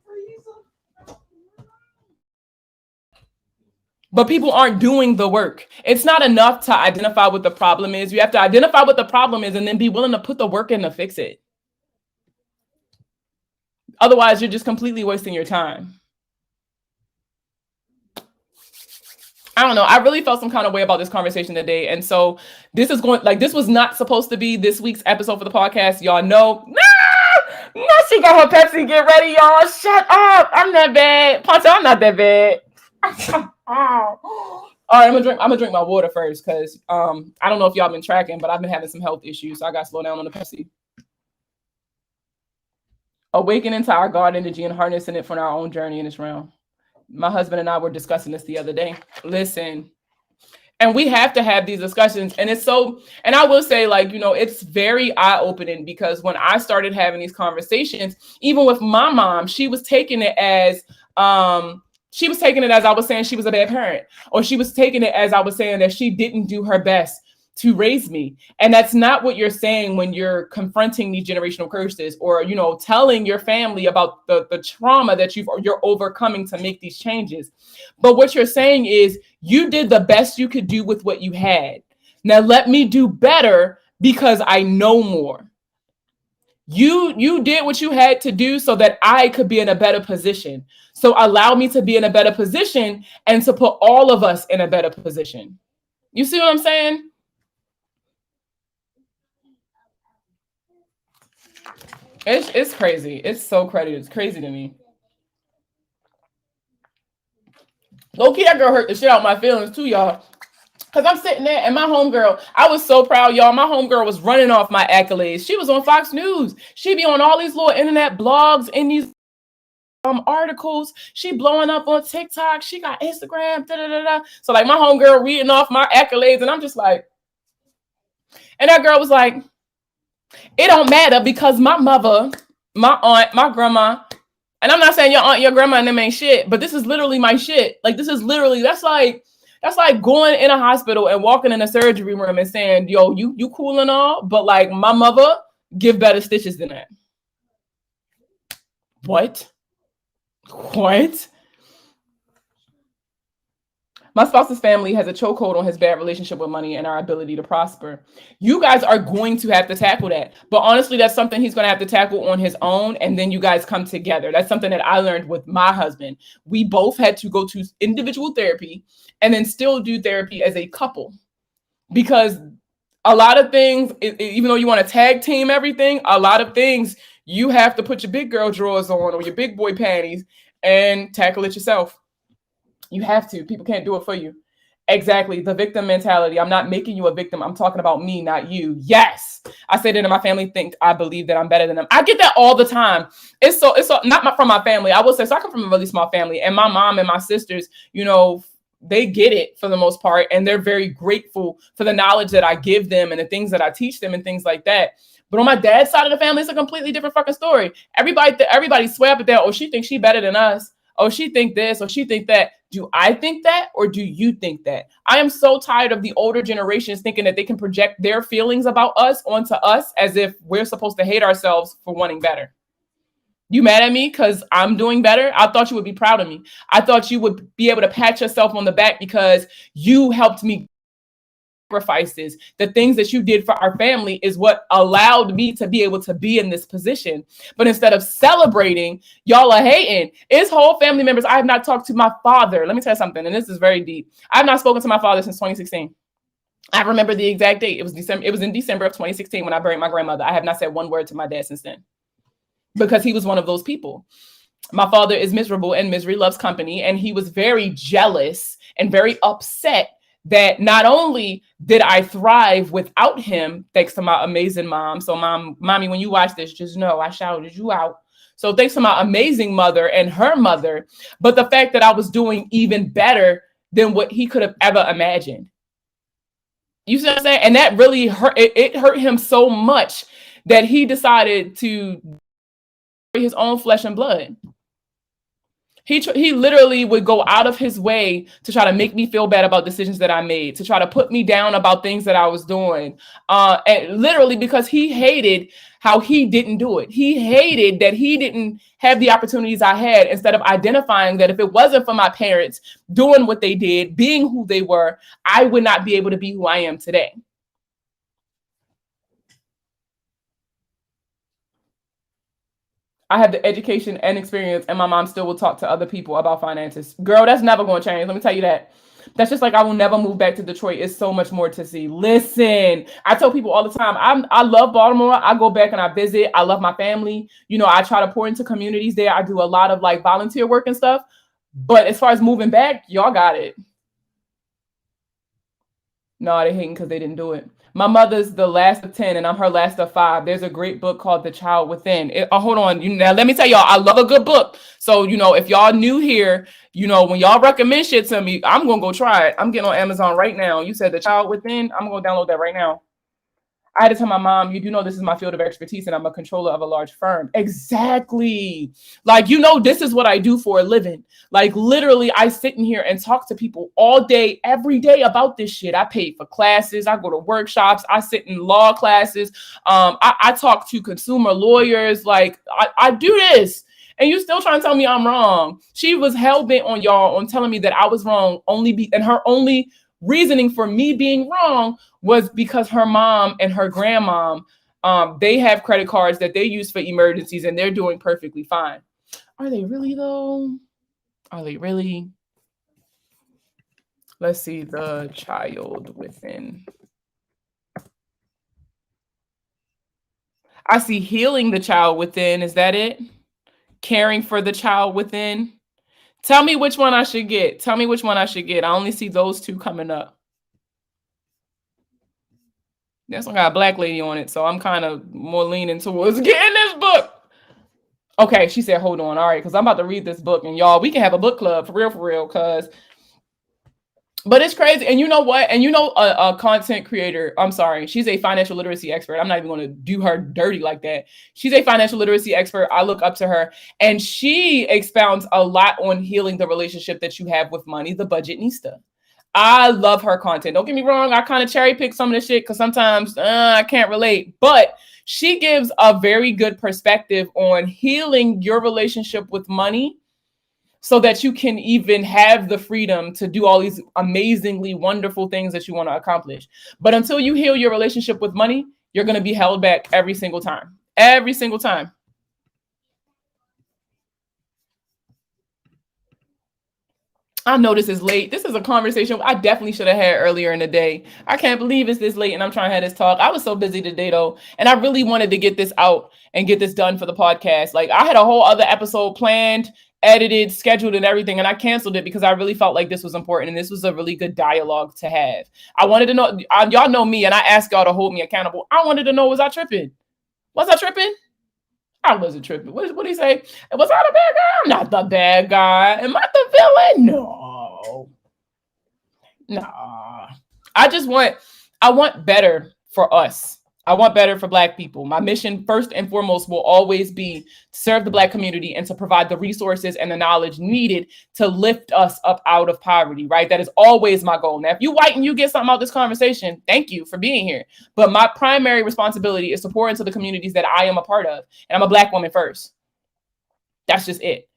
But people aren't doing the work. It's not enough to identify what the problem is. You have to identify what the problem is and then be willing to put the work in to fix it. Otherwise, you're just completely wasting your time. I don't know. I really felt some kind of way about this conversation today. And so this was not supposed to be this week's episode for the podcast. Y'all know. No, she got her Pepsi. Get ready, y'all. Shut up. I'm not bad. Ponte, I'm not that bad. All right, I'm gonna drink my water first because I don't know if y'all been tracking, but I've been having some health issues, so I gotta slow down on the Pepsi. Awakening to our God energy and harnessing it for our own journey in this realm. My husband and I were discussing this the other day. Listen, and we have to have these discussions, and it's so, and I will say, like, it's very eye-opening because when I started having these conversations, even with my mom, she was taking it as I was saying she was a bad parent, or she was taking it as I was saying that she didn't do her best to raise me. And that's not what you're saying when you're confronting these generational curses, or telling your family about the trauma that you're overcoming to make these changes. But what you're saying is you did the best you could do with what you had. Now let me do better because I know more. You did what you had to do so that I could be in a better position. So allow me to be in a better position and to put all of us in a better position. You see what I'm saying? It's crazy. It's so crazy. It's crazy to me. Low key, that girl hurt the shit out of my feelings too, y'all. Cause I'm sitting there and my homegirl, I was so proud, y'all. My homegirl was running off my accolades. She was on Fox News. She be on all these little internet blogs and these articles. She blowing up on TikTok. She got Instagram. Da, da, da, da. So like my homegirl reading off my accolades, and I'm just like, and that girl was like, it don't matter because my mother, my aunt, my grandma, and I'm not saying your aunt, your grandma, and them ain't shit, but this is literally my shit. Like this is literally that's like going in a hospital and walking in a surgery room and saying, yo, you cool and all, but like my mother give better stitches than that. What? My spouse's family has a chokehold on his bad relationship with money and our ability to prosper. You guys are going to have to tackle that. But honestly, that's something he's going to have to tackle on his own. And then you guys come together. That's something that I learned with my husband. We both had to go to individual therapy and then still do therapy as a couple. Because a lot of things, even though you want to tag team everything, a lot of things you have to put your big girl drawers on or your big boy panties and tackle it yourself. You have to. People can't do it for you. Exactly. The victim mentality. I'm not making you a victim. I'm talking about me, not you. Yes. I say that in my family I believe that I'm better than them. I get that all the time. It's so not from my family. I will say, so I come from a really small family, and my mom and my sisters, they get it for the most part. And they're very grateful for the knowledge that I give them and the things that I teach them and things like that. But on my dad's side of the family, it's a completely different fucking story. Everybody swear up at that. Oh, she thinks she better than us. Oh, she think this or she think that. Do I think that or do you think that? I am so tired of the older generations thinking that they can project their feelings about us onto us as if we're supposed to hate ourselves for wanting better. You mad at me because I'm doing better? I thought you would be proud of me. I thought you would be able to pat yourself on the back because you helped me. Sacrifices, the things that you did for our family is what allowed me to be able to be in this position. But instead of celebrating, y'all are hating. His whole family members. I have not talked to my father. Let me tell you something, and this is very deep. I have not spoken to my father since 2016. I remember the exact date. It was December. It was in December of 2016 when I buried my grandmother. I have not said one word to my dad since then because he was one of those people. My father is miserable and misery loves company, and he was very jealous and very upset that not only did I thrive without him, thanks to my amazing mom. So mommy, when you watch this, just know I shouted you out. So thanks to my amazing mother and her mother, but the fact that I was doing even better than what he could have ever imagined. You see what I'm saying? And that really hurt. It hurt him so much that he decided to his own flesh and blood. He literally would go out of his way to try to make me feel bad about decisions that I made, to try to put me down about things that I was doing. And literally because he hated how he didn't do it. He hated that he didn't have the opportunities I had, instead of identifying that if it wasn't for my parents doing what they did, being who they were, I would not be able to be who I am today. I have the education and experience, and my mom still will talk to other people about finances. Girl, that's never going to change. Let me tell you that. That's just like I will never move back to Detroit. It's so much more to see. Listen, I tell people all the time, I love Baltimore. I go back and I visit. I love my family. I try to pour into communities there. I do a lot of like volunteer work and stuff. But as far as moving back, y'all got it. No, they hating because they didn't do it. My mother's the last of 10 and I'm her last of 5. There's a great book called The Child Within. Hold on. Now, let me tell y'all, I love a good book. So, if y'all new here, when y'all recommend shit to me, I'm going to go try it. I'm getting on Amazon right now. You said The Child Within. I'm going to download that right now. I had to tell my mom, you do know this is my field of expertise and I'm a controller of a large firm. Exactly. Like, this is what I do for a living. Like, literally, I sit in here and talk to people all day, every day about this shit. I pay for classes. I go to workshops. I sit in law classes. I talk to consumer lawyers. Like, I do this. And you still trying to tell me I'm wrong. She was hell-bent on y'all on telling me that I was wrong and her only reasoning for me being wrong was because her mom and her grandmom, they have credit cards that they use for emergencies and they're doing perfectly fine. Are they really though? Are they really? Let's see, The Child Within. I see Healing the Child Within. Is that it? Caring for the Child Within. Tell me which one I should get. Tell me which one I should get. I only see those two coming up. This one got a black lady on it, so I'm kind of more leaning towards getting this book. Okay, she said, hold on. All right, because I'm about to read this book. And y'all, we can have a book club for real, but it's crazy. And you know what? And a content creator, I'm sorry, she's a financial literacy expert. I'm not even going to do her dirty like that. She's a financial literacy expert. I look up to her. And she expounds a lot on healing the relationship that you have with money, the budgetnista. I love her content. Don't get me wrong. I kind of cherry pick some of the shit because sometimes I can't relate. But she gives a very good perspective on healing your relationship with money so that you can even have the freedom to do all these amazingly wonderful things that you want to accomplish. But until you heal your relationship with money, you're going to be held back every single time. Every single time. I know this is late. This is a conversation I definitely should have had earlier in the day. I can't believe it's this late and I'm trying to have this talk. I was so busy today though. And I really wanted to get this out and get this done for the podcast. Like I had a whole other episode planned, edited, scheduled and everything. And I canceled it because I really felt like this was important. And this was a really good dialogue to have. I wanted to know, y'all know me and I asked y'all to hold me accountable. I wanted to know, was I tripping? Was I tripping? I wasn't tripping. What did he say? Was I the bad guy? I'm not the bad guy. Am I the villain? No. Nah. I want better for us. I want better for Black people. My mission, first and foremost, will always be to serve the Black community and to provide the resources and the knowledge needed to lift us up out of poverty, right? That is always my goal. Now, if you white and you get something out of this conversation, thank you for being here. But my primary responsibility is to pour into the communities that I am a part of. And I'm a Black woman first. That's just it.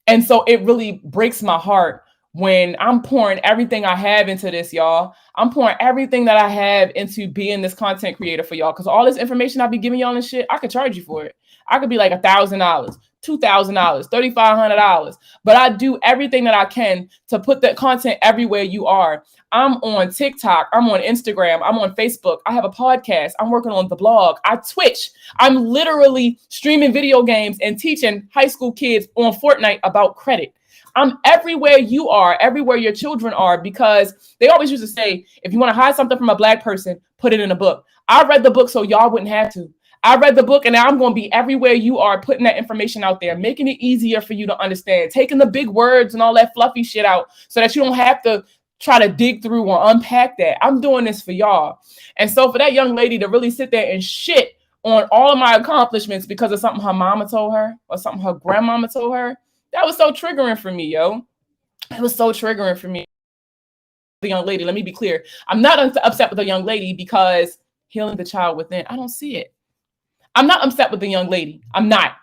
And so it really breaks my heart when I'm pouring everything I have into this, y'all. I'm pouring everything that I have into being this content creator for y'all. Because all this information I be giving y'all and shit, I could charge you for it. I could be like $1,000, $2,000, $3,500. But I do everything that I can to put that content everywhere you are. I'm on TikTok. I'm on Instagram. I'm on Facebook. I have a podcast. I'm working on the blog. I Twitch. I'm literally streaming video games and teaching high school kids on Fortnite about credit. I'm everywhere you are, everywhere your children are, because they always used to say, if you want to hide something from a Black person, put it in a book. I read the book so y'all wouldn't have to. I read the book and now I'm going to be everywhere you are, putting that information out there, making it easier for you to understand, taking the big words and all that fluffy shit out so that you don't have to try to dig through or unpack that. I'm doing this for y'all. And so for that young lady to really sit there and shit on all of my accomplishments because of something her mama told her or something her grandmama told her, that was so triggering for me, yo. It was so triggering for me. The young lady, let me be clear. I'm not upset with the young lady because healing the child within, I don't see it. I'm not upset with the young lady. I'm not.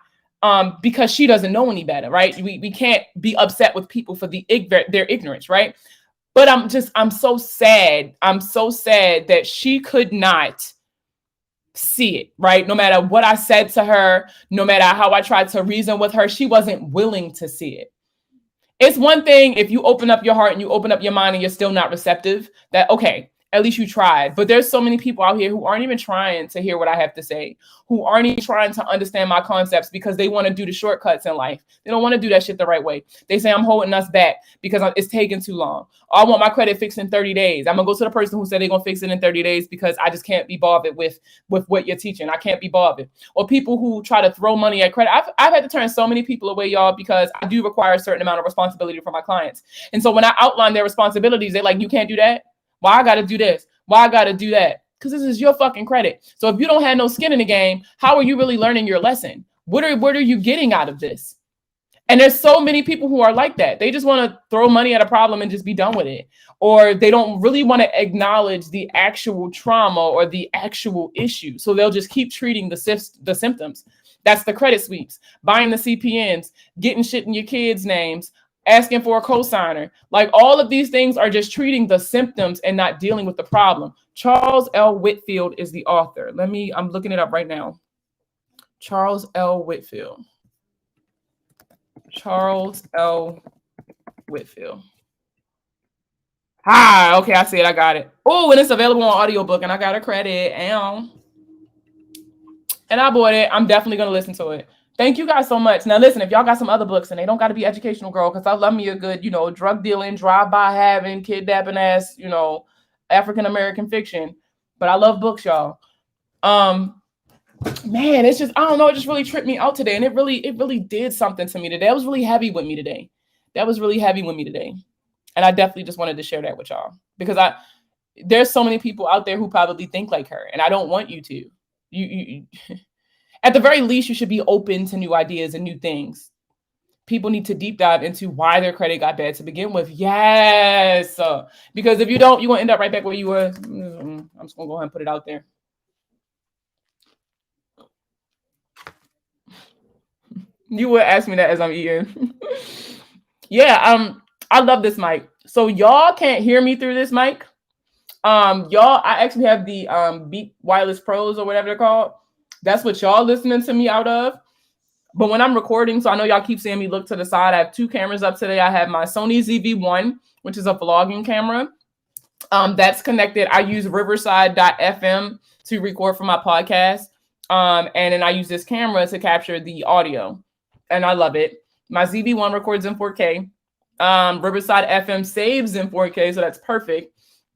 Because she doesn't know any better, right? We can't be upset with people for their ignorance, right? But I'm so sad. I'm so sad that she could not see it, right? No matter what I said to her, no matter how I tried to reason with her, she wasn't willing to see it. It's one thing if you open up your heart and you open up your mind and you're still not receptive, that okay, At least you tried. But there's so many people out here who aren't even trying to hear what I have to say, who aren't even trying to understand my concepts because they want to do the shortcuts in life. They don't want to do that shit the right way. They say I'm holding us back because it's taking too long. Or I want my credit fixed in 30 days. I'm going to go to the person who said they're going to fix it in 30 days because I just can't be bothered with what you're teaching. I can't be bothered. Or people who try to throw money at credit. I've had to turn so many people away, y'all, because I do require a certain amount of responsibility for my clients. And so when I outline their responsibilities, they're like, you can't do that? Why I got to do this? Why I got to do that? Because this is your fucking credit. So if you don't have no skin in the game, how are you really learning your lesson? What are you getting out of this? And there's so many people who are like that. They just want to throw money at a problem and just be done with it. Or they don't really want to acknowledge the actual trauma or the actual issue. So they'll just keep treating the symptoms. That's the credit sweeps, buying the CPNs, getting shit in your kids' names, asking for a cosigner. Like all of these things are just treating the symptoms and not dealing with the problem. Charles L. Whitfield is the author. I'm looking it up right now. Charles L. Whitfield. Charles L. Whitfield. Okay, I see it. I got it. Oh, and it's available on audiobook, and I got a credit. And I bought it. I'm definitely going to listen to it. Thank you guys so much. Now, listen, if y'all got some other books, and they don't got to be educational, girl, because I love me a good, drug dealing, drive-by having, kidnapping ass, African-American fiction. But I love books, y'all. Man, it's just, I don't know, it just really tripped me out today. And it really did something to me today. That was really heavy with me today. And I definitely just wanted to share that with y'all. Because there's so many people out there who probably think like her. And I don't want you to. You at the very least, you should be open to new ideas and new things. People need to deep dive into why their credit got bad to begin with. Yes. Because if you don't, you're going to end up right back where you were. I'm just going to go ahead and put it out there. You would ask me that as I'm eating. Yeah, I love this mic. So y'all can't hear me through this mic. I actually have the Beat Wireless Pros or whatever they're called. That's what y'all listening to me out of. But when I'm recording, so I know y'all keep seeing me look to the side. I have two cameras up today. I have my Sony ZV-1, which is a vlogging camera. That's connected. I use Riverside.fm to record for my podcast. And then I use this camera to capture the audio. And I love it. My ZV-1 records in 4K. Riverside FM saves in 4K, so that's perfect.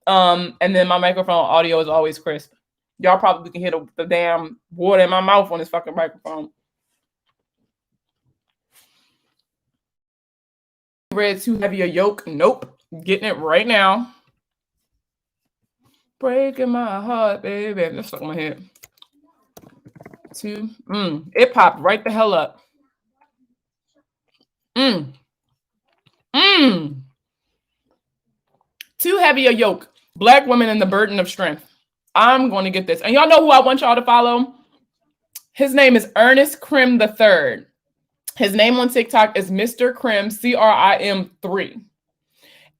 And then my microphone audio is always crisp. Y'all probably can hear the damn water in my mouth on this fucking microphone. Bread too heavy a yoke? Nope. Getting it right now. Breaking my heart, baby. That's stuck in my head. It popped right the hell up. Too heavy a yoke. Black women and the burden of strength. I'm going to get this. And y'all know who I want y'all to follow? His name is Ernest Krim III. His name on TikTok is Mr. Krim, CRIM3.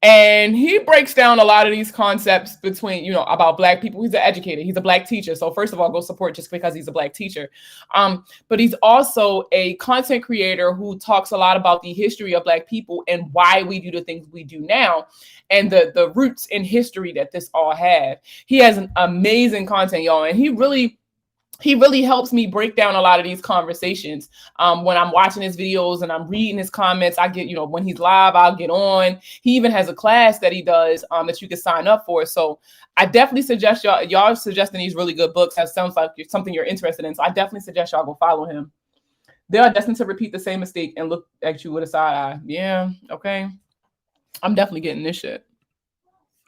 And he breaks down a lot of these concepts between, about Black people. He's an educator. He's a Black teacher. So first of all, go support just because he's a Black teacher. But he's also a content creator who talks a lot about the history of Black people and why we do the things we do now and the roots in history that this all have. He has an amazing content, y'all. And he really helps me break down a lot of these conversations. When I'm watching his videos and I'm reading his comments, I get, when he's live, I'll get on. He even has a class that he does that you can sign up for. So I definitely suggest y'all suggesting these really good books. That sounds like something you're interested in. So I definitely suggest y'all go follow him. They are destined to repeat the same mistake and look at you with a side eye. Yeah, okay. I'm definitely getting this shit.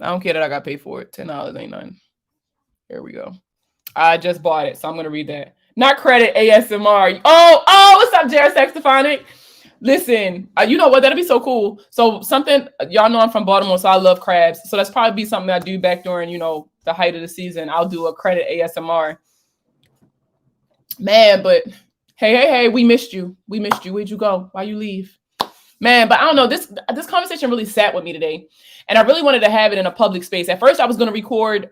I don't care that I got paid for it. $10 ain't nothing. Here we go. I just bought it, so I'm going to read that. Not credit, ASMR. Oh, what's up, Jared Sextophonic? Listen, you know what? That'd be so cool. So something, y'all know I'm from Baltimore, so I love crabs. So that's probably be something I do back during, the height of the season. I'll do a credit ASMR. Man, but hey, we missed you. Where'd you go? Why you leave? Man, but I don't know. This conversation really sat with me today. And I really wanted to have it in a public space. At first, I was going to record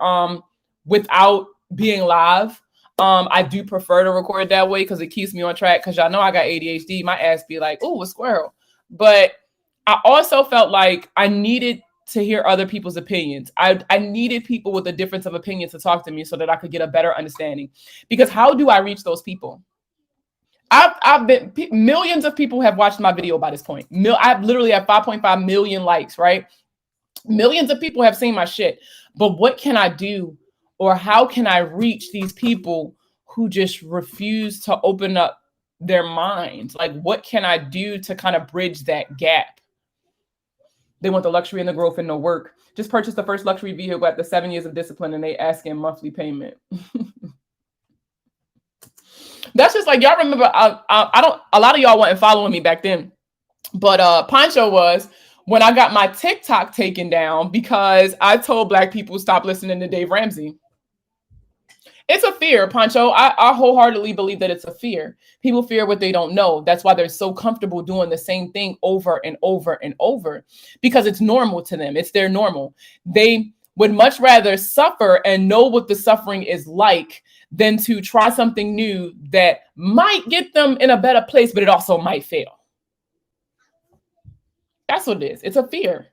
without being live. I do prefer to record that way because it keeps me on track, because y'all know I got ADHD. My ass be like, ooh, a squirrel. But I also felt like I needed to hear other people's opinions. I needed people with a difference of opinion to talk to me so that I could get a better understanding. Because how do I reach those people? I've been, millions of people have watched my video by this point. I literally have 5.5 million likes, right? Millions of people have seen my shit. But what can I do, or how can I reach these people who just refuse to open up their minds? Like, what can I do to kind of bridge that gap? They want the luxury and the growth and no work. Just purchased the first luxury vehicle after 7 years of discipline, and they asking monthly payment. That's just like, y'all remember, I don't, a lot of y'all weren't following me back then, but Poncho was, when I got my TikTok taken down because I told Black people stop listening to Dave Ramsey. It's a fear, Poncho. I wholeheartedly believe that it's a fear. People fear what they don't know. That's why they're so comfortable doing the same thing over and over and over, because it's normal to them. It's their normal. They would much rather suffer and know what the suffering is like than to try something new that might get them in a better place, but it also might fail. That's what it is. It's a fear.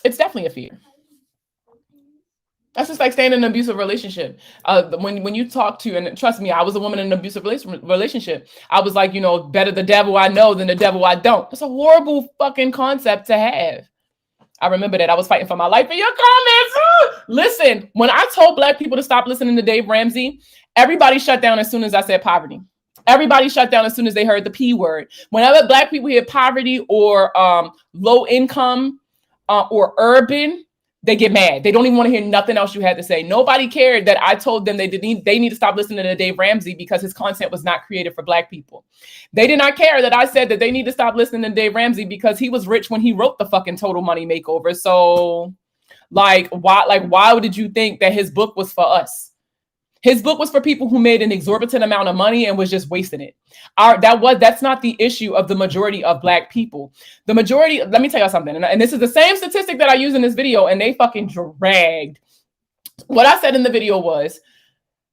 It's definitely a fear. That's just like staying in an abusive relationship. When you talk to, and trust me, I was a woman in an abusive relationship. I was like, you know, better the devil I know than the devil I don't. That's a horrible fucking concept to have. I remember that. I was fighting for my life in your comments. Listen, when I told Black people to stop listening to Dave Ramsey, everybody shut down as soon as I said poverty. Everybody shut down as soon as they heard the P word. Whenever Black people hear poverty or low income or urban, they get mad. They don't even want to hear nothing else you had to say. Nobody cared that I told them they need to stop listening to Dave Ramsey because his content was not created for Black people. They did not care that I said that they need to stop listening to Dave Ramsey because he was rich when he wrote the fucking Total Money Makeover. So why did you think that his book was for us? His book was for people who made an exorbitant amount of money and was just wasting it. That's not the issue of the majority of Black people. The majority, let me tell you something, and this is the same statistic that I use in this video, and they fucking dragged. What I said in the video was,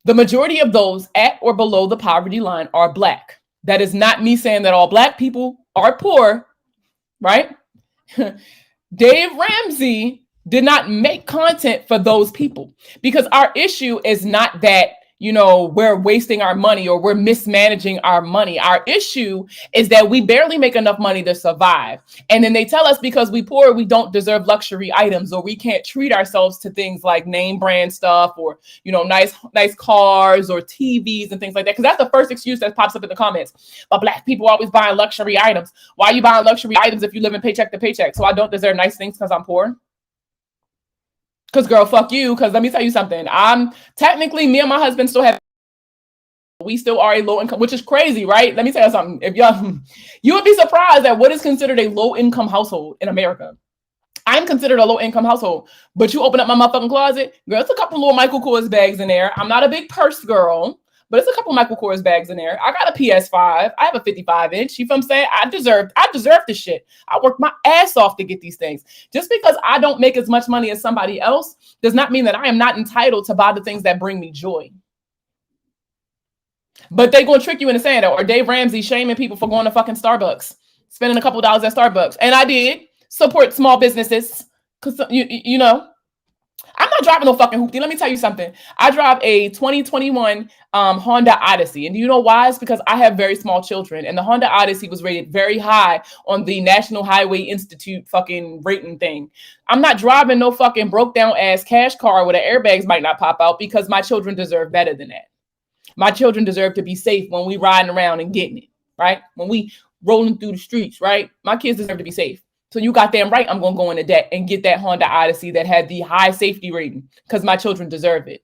the majority of those at or below the poverty line are Black. That is not me saying that all Black people are poor, right? Dave Ramsey did not make content for those people, because our issue is not that, you know, we're wasting our money or we're mismanaging our money. Our issue is that we barely make enough money to survive. And then they tell us because we poor, we don't deserve luxury items, or we can't treat ourselves to things like name brand stuff, or, you know, nice cars or TVs and things like that. Because that's the first excuse that pops up in the comments. But Black people always buying luxury items. Why are you buying luxury items if you live in paycheck to paycheck? So I don't deserve nice things because I'm poor? Because girl, fuck you. Because let me tell you something. I'm technically, me and my husband we still are a low income, which is crazy, right? Let me tell you something. If you would be surprised at what is considered a low income household in America. I'm considered a low income household, but you open up my motherfucking closet, girl, it's a couple little Michael Kors bags in there. I'm not a big purse girl, but it's a couple Michael Kors bags in there. I got a PS5. I have a 55-inch. You feel what I'm saying? I deserve this shit. I worked my ass off to get these things. Just because I don't make as much money as somebody else does not mean that I am not entitled to buy the things that bring me joy. But they gonna trick you into saying that, or Dave Ramsey shaming people for going to fucking Starbucks, spending a couple dollars at Starbucks. And I did support small businesses, because you know, I'm not driving no fucking hoopty. Let me tell you something. I drive a 2021 Honda Odyssey. And do you know why? It's because I have very small children. And the Honda Odyssey was rated very high on the National Highway Institute fucking rating thing. I'm not driving no fucking broke down ass cash car where the airbags might not pop out, because my children deserve better than that. My children deserve to be safe when we riding around and getting it, right? When we rolling through the streets, right? My kids deserve to be safe. So you got damn right I'm going to go into debt and get that Honda Odyssey that had the high safety rating, because my children deserve it.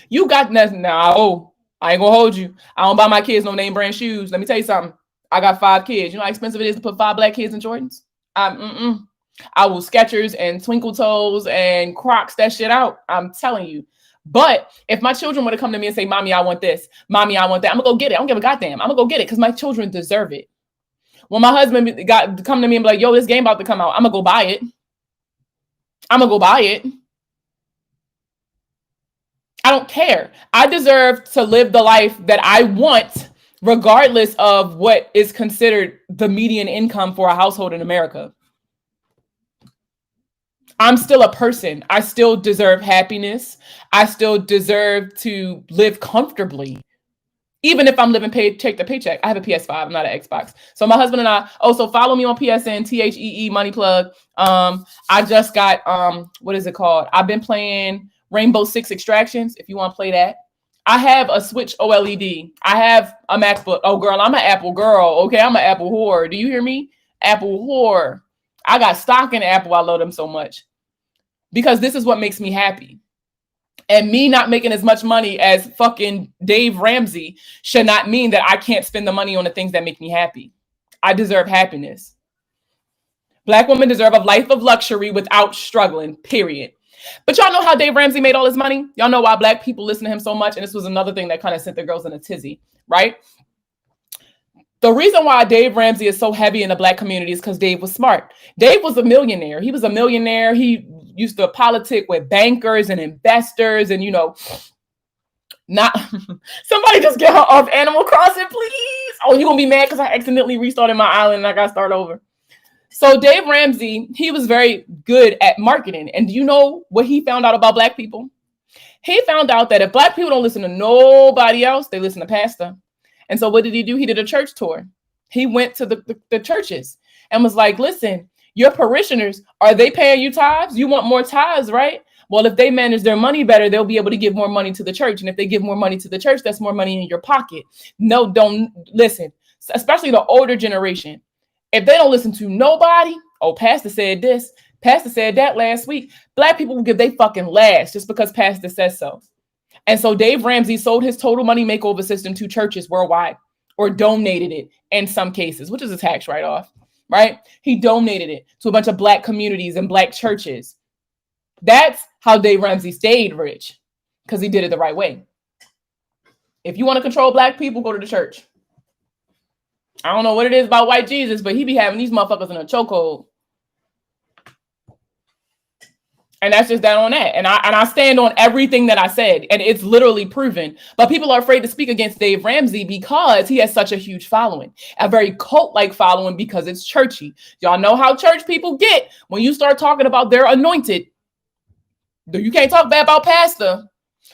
You got nothing now. Oh, I ain't going to hold you. I don't buy my kids no name brand shoes. Let me tell you something. I got 5 kids. You know how expensive it is to put 5 Black kids in Jordans? I will Skechers and Twinkle Toes and Crocs that shit out. I'm telling you. But if my children were to come to me and say, Mommy, I want this. Mommy, I want that. I'm going to go get it. I don't give a goddamn. I'm going to go get it because my children deserve it. When my husband come to me and be like, yo, this game about to come out, I'm going to go buy it. I'm going to go buy it. I don't care. I deserve to live the life that I want, regardless of what is considered the median income for a household in America. I'm still a person. I still deserve happiness. I still deserve to live comfortably. Even if I'm living paycheck to paycheck. I have a PS5, not an Xbox. So my husband and I also follow me on PSN, THEE money plug. I just got what is it called? I've been playing Rainbow Six Extractions, if you want to play that. I have a Switch OLED. I have a MacBook. Oh girl, I'm an Apple girl. Okay, I'm an Apple whore. Do you hear me? Apple whore. I got stock in Apple. I love them so much because this is what makes me happy. And me not making as much money as fucking Dave Ramsey should not mean that I can't spend the money on the things that make me happy. I deserve happiness. Black women deserve a life of luxury without struggling, period. But y'all know how Dave Ramsey made all his money? Y'all know why black people listen to him so much? And this was another thing that kind of sent the girls in a tizzy, right? The reason why Dave Ramsey is so heavy in the black community is because Dave was smart. Dave was a millionaire. He was a millionaire. He used to politic with bankers and investors and, you know, not somebody just get her off Animal Crossing, please. Oh, you gonna be mad because I accidentally restarted my island and I gotta start over. So Dave Ramsey, he was very good at marketing. And do you know what he found out about black people? He found out that if black people don't listen to nobody else, they listen to pastor. And so what did he do? He did a church tour. He went to the churches and was like, listen, your parishioners, are they paying you tithes? You want more tithes, right? Well, if they manage their money better, they'll be able to give more money to the church. And if they give more money to the church, that's more money in your pocket. No, don't listen, especially the older generation. If they don't listen to nobody, oh, pastor said this, pastor said that last week. Black people will give they fucking last just because pastor says so. And so Dave Ramsey sold his total money makeover system to churches worldwide or donated it in some cases, which is a tax write-off, right? He donated it to a bunch of black communities and black churches. That's how Dave Ramsey stayed rich, because he did it the right way. If you want to control black people, go to the church. I don't know what it is about white Jesus, but he be having these motherfuckers in a chokehold. And that's just that on that. And I stand on everything that I said. And it's literally proven. But people are afraid to speak against Dave Ramsey because he has such a huge following. A very cult-like following because it's churchy. Y'all know how church people get when you start talking about their anointed. You can't talk bad about pastor.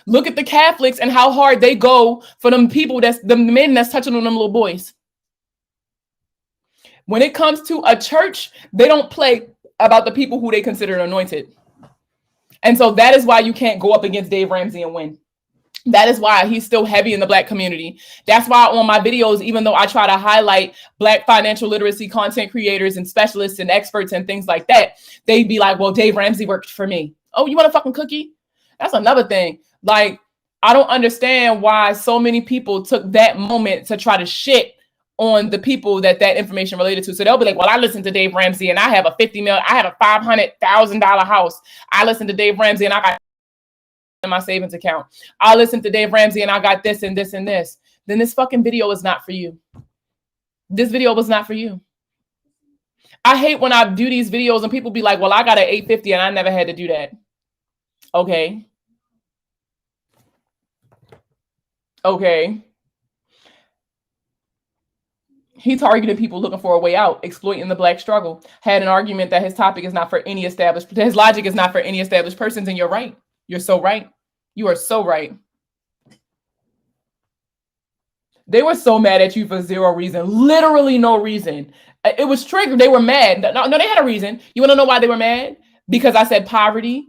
Look at the Catholics and how hard they go for them people, that's the men that's touching on them little boys. When it comes to a church, they don't play about the people who they consider anointed. And so that is why you can't go up against Dave Ramsey and win. That is why he's still heavy in the black community. That's why on my videos, even though I try to highlight black financial literacy content creators and specialists and experts and things like that, they'd be like, well, Dave Ramsey worked for me. Oh, you want a fucking cookie? That's another thing. Like, I don't understand why so many people took that moment to try to shit on the people that information related to. So they'll be like, well, I listened to Dave Ramsey and I have a I had a $500,000 house. I listened to Dave Ramsey and I got in my savings account. I listened to Dave Ramsey and I got this and this and this. Then this fucking video is not for you. This video was not for you. I hate when I do these videos and people be like, well, I got an 850 and I never had to do that. Okay. Okay. He targeted people looking for a way out, exploiting the black struggle, had an argument that his topic is not for any established, his logic is not for any established persons, and you're right. You're so right. You are so right. They were so mad at you for zero reason, literally no reason. It was triggered. They were mad. No, they had a reason. You want to know why they were mad? Because I said poverty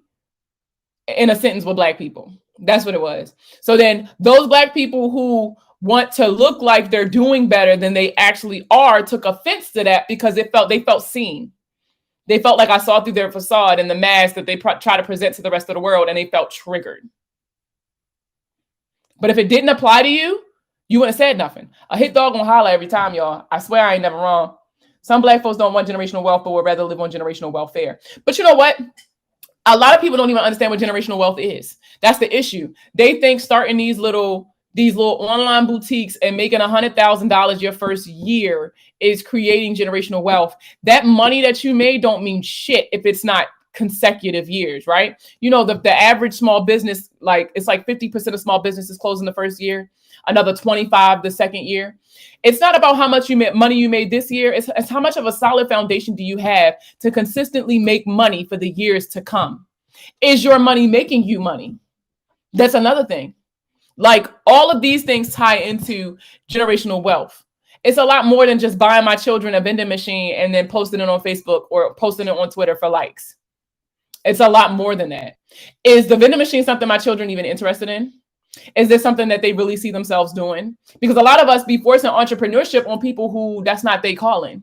in a sentence with black people. That's what it was. So then those black people who want to look like they're doing better than they actually are took offense to that because they felt seen. They felt like I saw through their facade and the mask that they try to present to the rest of the world, and they felt triggered. But if it didn't apply to you, you wouldn't have said nothing. A hit dog gonna holler every time, y'all. I swear I ain't never wrong. Some black folks don't want generational wealth, but would rather live on generational welfare. But you know what? A lot of people don't even understand what generational wealth is. That's the issue. They think starting these little online boutiques and making $100,000 your first year is creating generational wealth. That money that you made don't mean shit if it's not consecutive years, right? You know, the average small business, like it's like 50% of small businesses close in the first year, another 25 the second year. It's not about how much money you made this year. It's how much of a solid foundation do you have to consistently make money for the years to come. Is your money making you money? That's another thing. Like all of these things tie into generational wealth. It's a lot more than just buying my children a vending machine and then posting it on Facebook or posting it on Twitter for likes. It's a lot more than that. Is the vending machine something my children even interested in? Is this something that they really see themselves doing? Because a lot of us be forcing entrepreneurship on people who that's not their calling.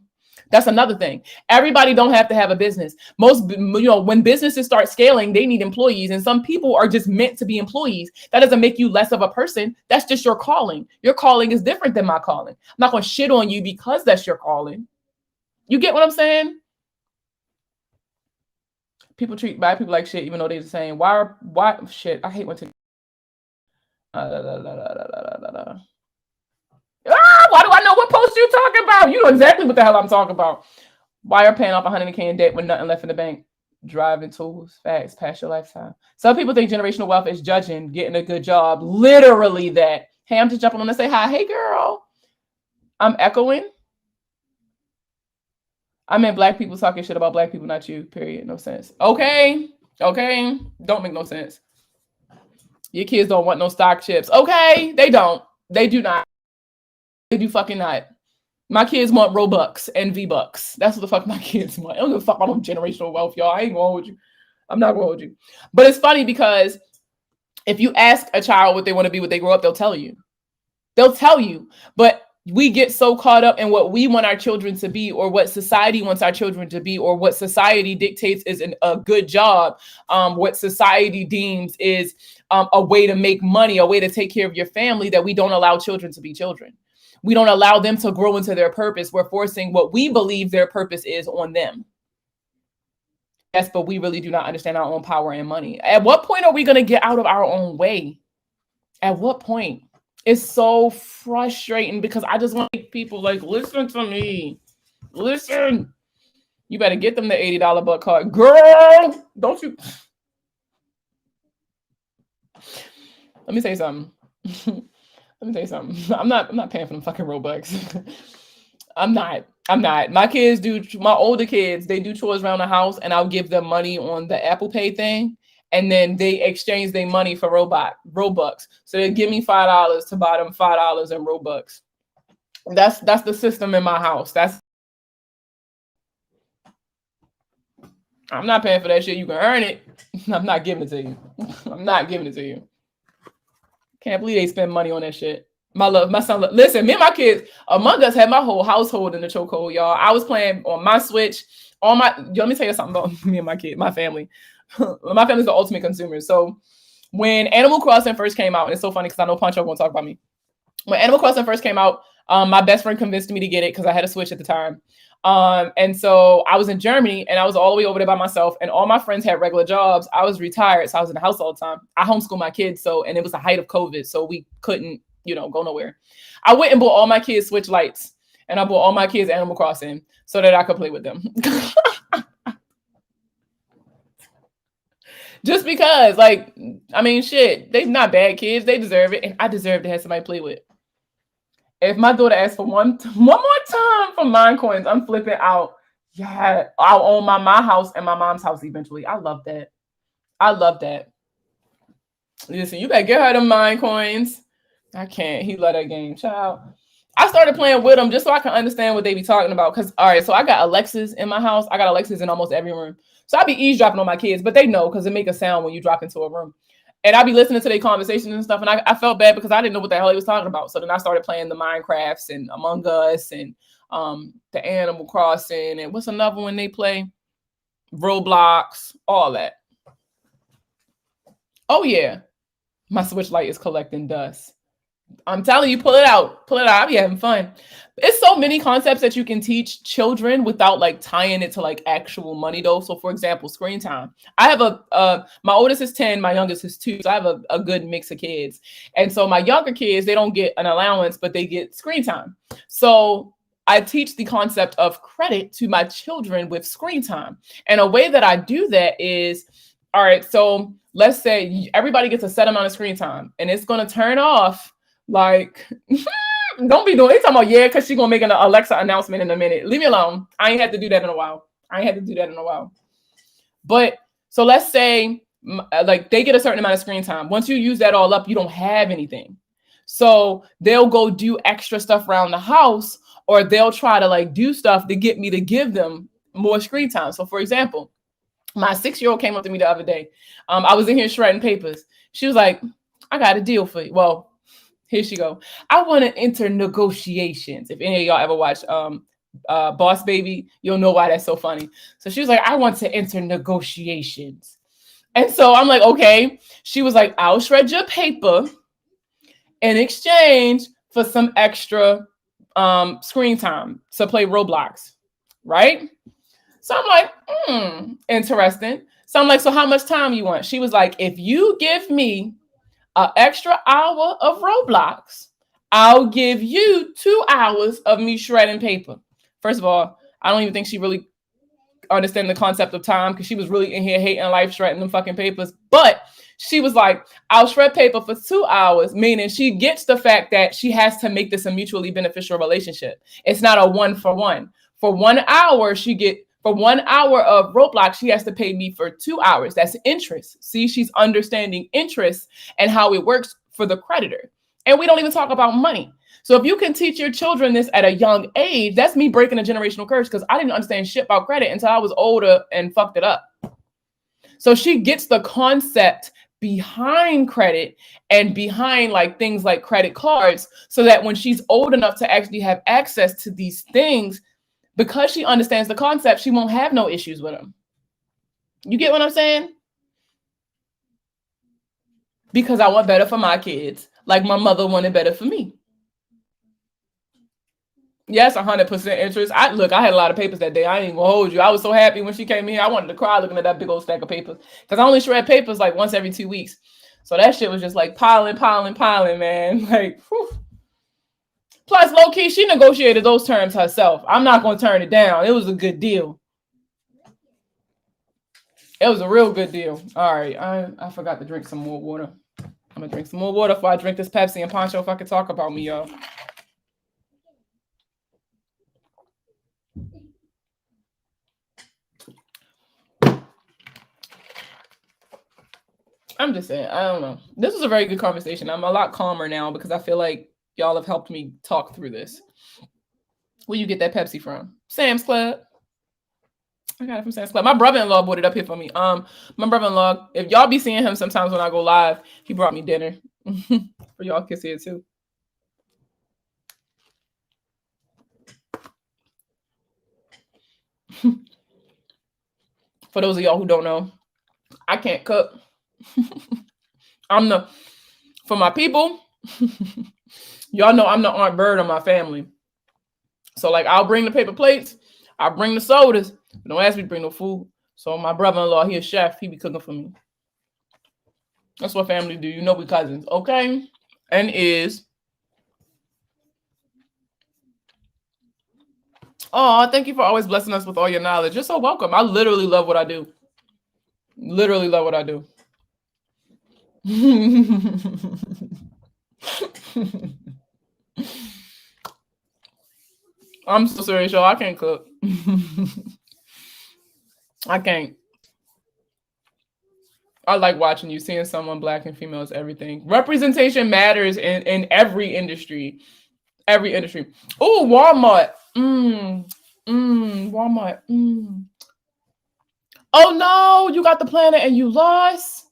That's another thing. Everybody don't have to have a business. Most, when businesses start scaling, they need employees. And some people are just meant to be employees. That doesn't make you less of a person. That's just your calling. Your calling is different than my calling. I'm not going to shit on you because that's your calling. You get what I'm saying? People treat black people like shit, even though they're the same. Why shit? I hate when why do I know what post you're talking about? You know exactly what the hell I'm talking about. Why are paying off $100K in debt with nothing left in the bank? Driving tools, facts, past your lifetime. Some people think generational wealth is judging, getting a good job. Literally that. Hey, I'm just jumping on to say hi. Hey, girl. I'm echoing. I meant black people talking shit about black people, not you. Period. No sense. Okay. Don't make no sense. Your kids don't want no stock chips. Okay. They don't. They do not. They do fucking not. My kids want Robux and V-Bucks. That's what the fuck my kids want. I don't give a fuck about no generational wealth, y'all. I ain't gonna hold you. I'm not gonna hold you. But it's funny because if you ask a child what they want to be when they grow up, they'll tell you. They'll tell you. But we get so caught up in what we want our children to be, or what society wants our children to be, or what society dictates is a good job, what society deems is a way to make money, a way to take care of your family, that we don't allow children to be children. We don't allow them to grow into their purpose. We're forcing what we believe their purpose is on them. Yes, but we really do not understand our own power and money. At what point are we going to get out of our own way? At what point? It's so frustrating because I just want to make people like, listen to me. Listen. You better get them the $80 butt card. Girl, don't you? Let me say something. Let me tell you something. I'm not paying for them fucking Robux. I'm not. My kids my older kids, they do chores around the house and I'll give them money on the Apple Pay thing. And then they exchange their money for Robux. So they give me $5 to buy them $5 in Robux. That's the system in my house. I'm not paying for that shit. You can earn it. I'm not giving it to you. I'm not giving it to you. Can't believe they spend money on that shit. My son, listen, me and my kids, Among Us had my whole household in the chokehold, y'all. I was playing on my Switch, let me tell you something about me and my kid, my family. My family's the ultimate consumer. So when Animal Crossing first came out, and it's so funny because I know Pancho won't talk about me. When Animal Crossing first came out, my best friend convinced me to get it because I had a Switch at the time. And so I was in Germany and I was all the way over there by myself, and all my friends had regular jobs. I was retired, so I was in the house all the time. I homeschool my kids, and it was the height of COVID, so we couldn't, go nowhere. I went and bought all my kids Switch Lights, and I bought all my kids Animal Crossing so that I could play with them. Just because, shit, they're not bad kids. They deserve it, and I deserve to have somebody play with. If my daughter asks for one more time for mine coins, I'm flipping out. Yeah, I'll own my house and my mom's house eventually. I love that. Listen, you better get her them mine coins. I can't. He love that game, child. I started playing with them just so I can understand what they be talking about. Because, all right, so I got Alexas in my house. I got Alexas in almost every room. So I be eavesdropping on my kids, but they know because it make a sound when you drop into a room. And I be listening to their conversations and stuff. And I felt bad because I didn't know what the hell he was talking about. So then I started playing the Minecrafts and Among Us and the Animal Crossing. And what's another one they play? Roblox, all that. Oh, yeah. My Switch Lite is collecting dust. I'm telling you, pull it out. I'll be having fun. It's so many concepts that you can teach children without tying it to actual money though. So for example, screen time. I have my oldest is 10, my youngest is 2. So I have a good mix of kids. And so my younger kids, they don't get an allowance, but they get screen time. So I teach the concept of credit to my children with screen time. And a way that I do that is, all right, so let's say everybody gets a set amount of screen time and it's going to turn off like, don't be doing, it's talking about, yeah, because she's going to make an Alexa announcement in a minute. Leave me alone. I ain't had to do that in a while. But so let's say like they get a certain amount of screen time. Once you use that all up, you don't have anything. So they'll go do extra stuff around the house, or they'll try to like do stuff to get me to give them more screen time. So for example, my 6-year-old came up to me the other day. I was in here shredding papers. She was like, I got a deal for you. Well, here she go. I want to enter negotiations. If any of y'all ever watched Boss Baby, you'll know why that's so funny. So she was like, I want to enter negotiations. And so I'm like, okay. She was like, I'll shred your paper in exchange for some extra screen time to play Roblox, right? So I'm like, interesting. So I'm like, so how much time you want? She was like, if you give me an extra hour of Roblox, I'll give you 2 hours of me shredding paper. First of all, I don't even think she really understand the concept of time, because she was really in here hating life, shredding them fucking papers. But she was like, I'll shred paper for 2 hours, meaning she gets the fact that she has to make this a mutually beneficial relationship. It's not a 1-for-1. For 1 hour, for 1 hour of Roblox, she has to pay me for 2 hours. That's interest. See, she's understanding interest and how it works for the creditor. And we don't even talk about money. So if you can teach your children this at a young age, that's me breaking a generational curse, because I didn't understand shit about credit until I was older and fucked it up. So she gets the concept behind credit and behind like things like credit cards, so that when she's old enough to actually have access to these things, because she understands the concept, she won't have no issues with them. You get what I'm saying? Because I want better for my kids, like my mother wanted better for me. Yes, 100% interest. I had a lot of papers that day. I ain't gonna hold you. I was so happy when she came in. I wanted to cry looking at that big old stack of papers, because I only shred papers like once every 2 weeks. So that shit was just like piling, man. Like, whew. Plus, low key, she negotiated those terms herself. I'm not gonna turn it down. It was a good deal. It was a real good deal. All right, I forgot to drink some more water. I'm gonna drink some more water before I drink this Pepsi and Poncho fucking talk about me, y'all. I'm just saying, I don't know. This was a very good conversation. I'm a lot calmer now because I feel like y'all have helped me talk through this. Where you get that Pepsi from? Sam's Club. I got it from Sam's Club. My brother-in-law brought it up here for me. My brother-in-law, if y'all be seeing him sometimes when I go live, he brought me dinner. For y'all can see it too. For those of y'all who don't know, I can't cook. For my people, y'all know I'm the Aunt Bird of my family. So like, I'll bring the paper plates, I'll bring the sodas, but don't ask me to bring no food. So my brother-in-law, he a chef, he be cooking for me. That's what family do. You know we cousins, okay? And oh, thank you for always blessing us with all your knowledge. You're so welcome. I literally love what I do. Literally love what I do. I'm so serious, y'all. I can't cook. I can't. I like watching you, seeing someone black and female is everything. Representation matters in every industry. Every industry. Oh, Walmart. Walmart. Oh no, you got the planner and you lost.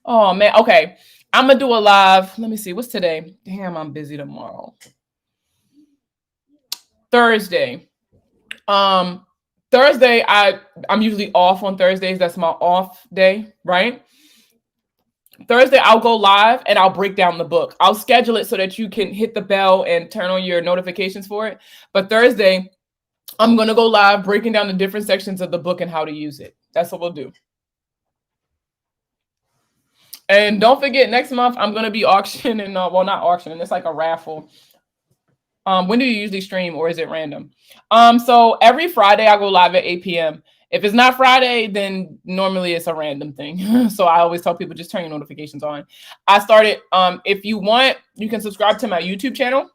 Oh man. Okay. I'm gonna do a live. Let me see. What's today? Damn, I'm busy tomorrow. Thursday. Thursday, I'm usually off on Thursdays. That's my off day, right? Thursday, I'll go live and I'll break down the book. I'll schedule it so that you can hit the bell and turn on your notifications for it. But Thursday, I'm going to go live breaking down the different sections of the book and how to use it. That's what we'll do. And don't forget, next month, I'm going to be auctioning, well, not auctioning, it's like a raffle. When do you usually stream, or is it random? So every Friday I go live at 8 p.m. If it's not Friday, then normally it's a random thing. So I always tell people, just turn your notifications on. I started, if you want, you can subscribe to my YouTube channel,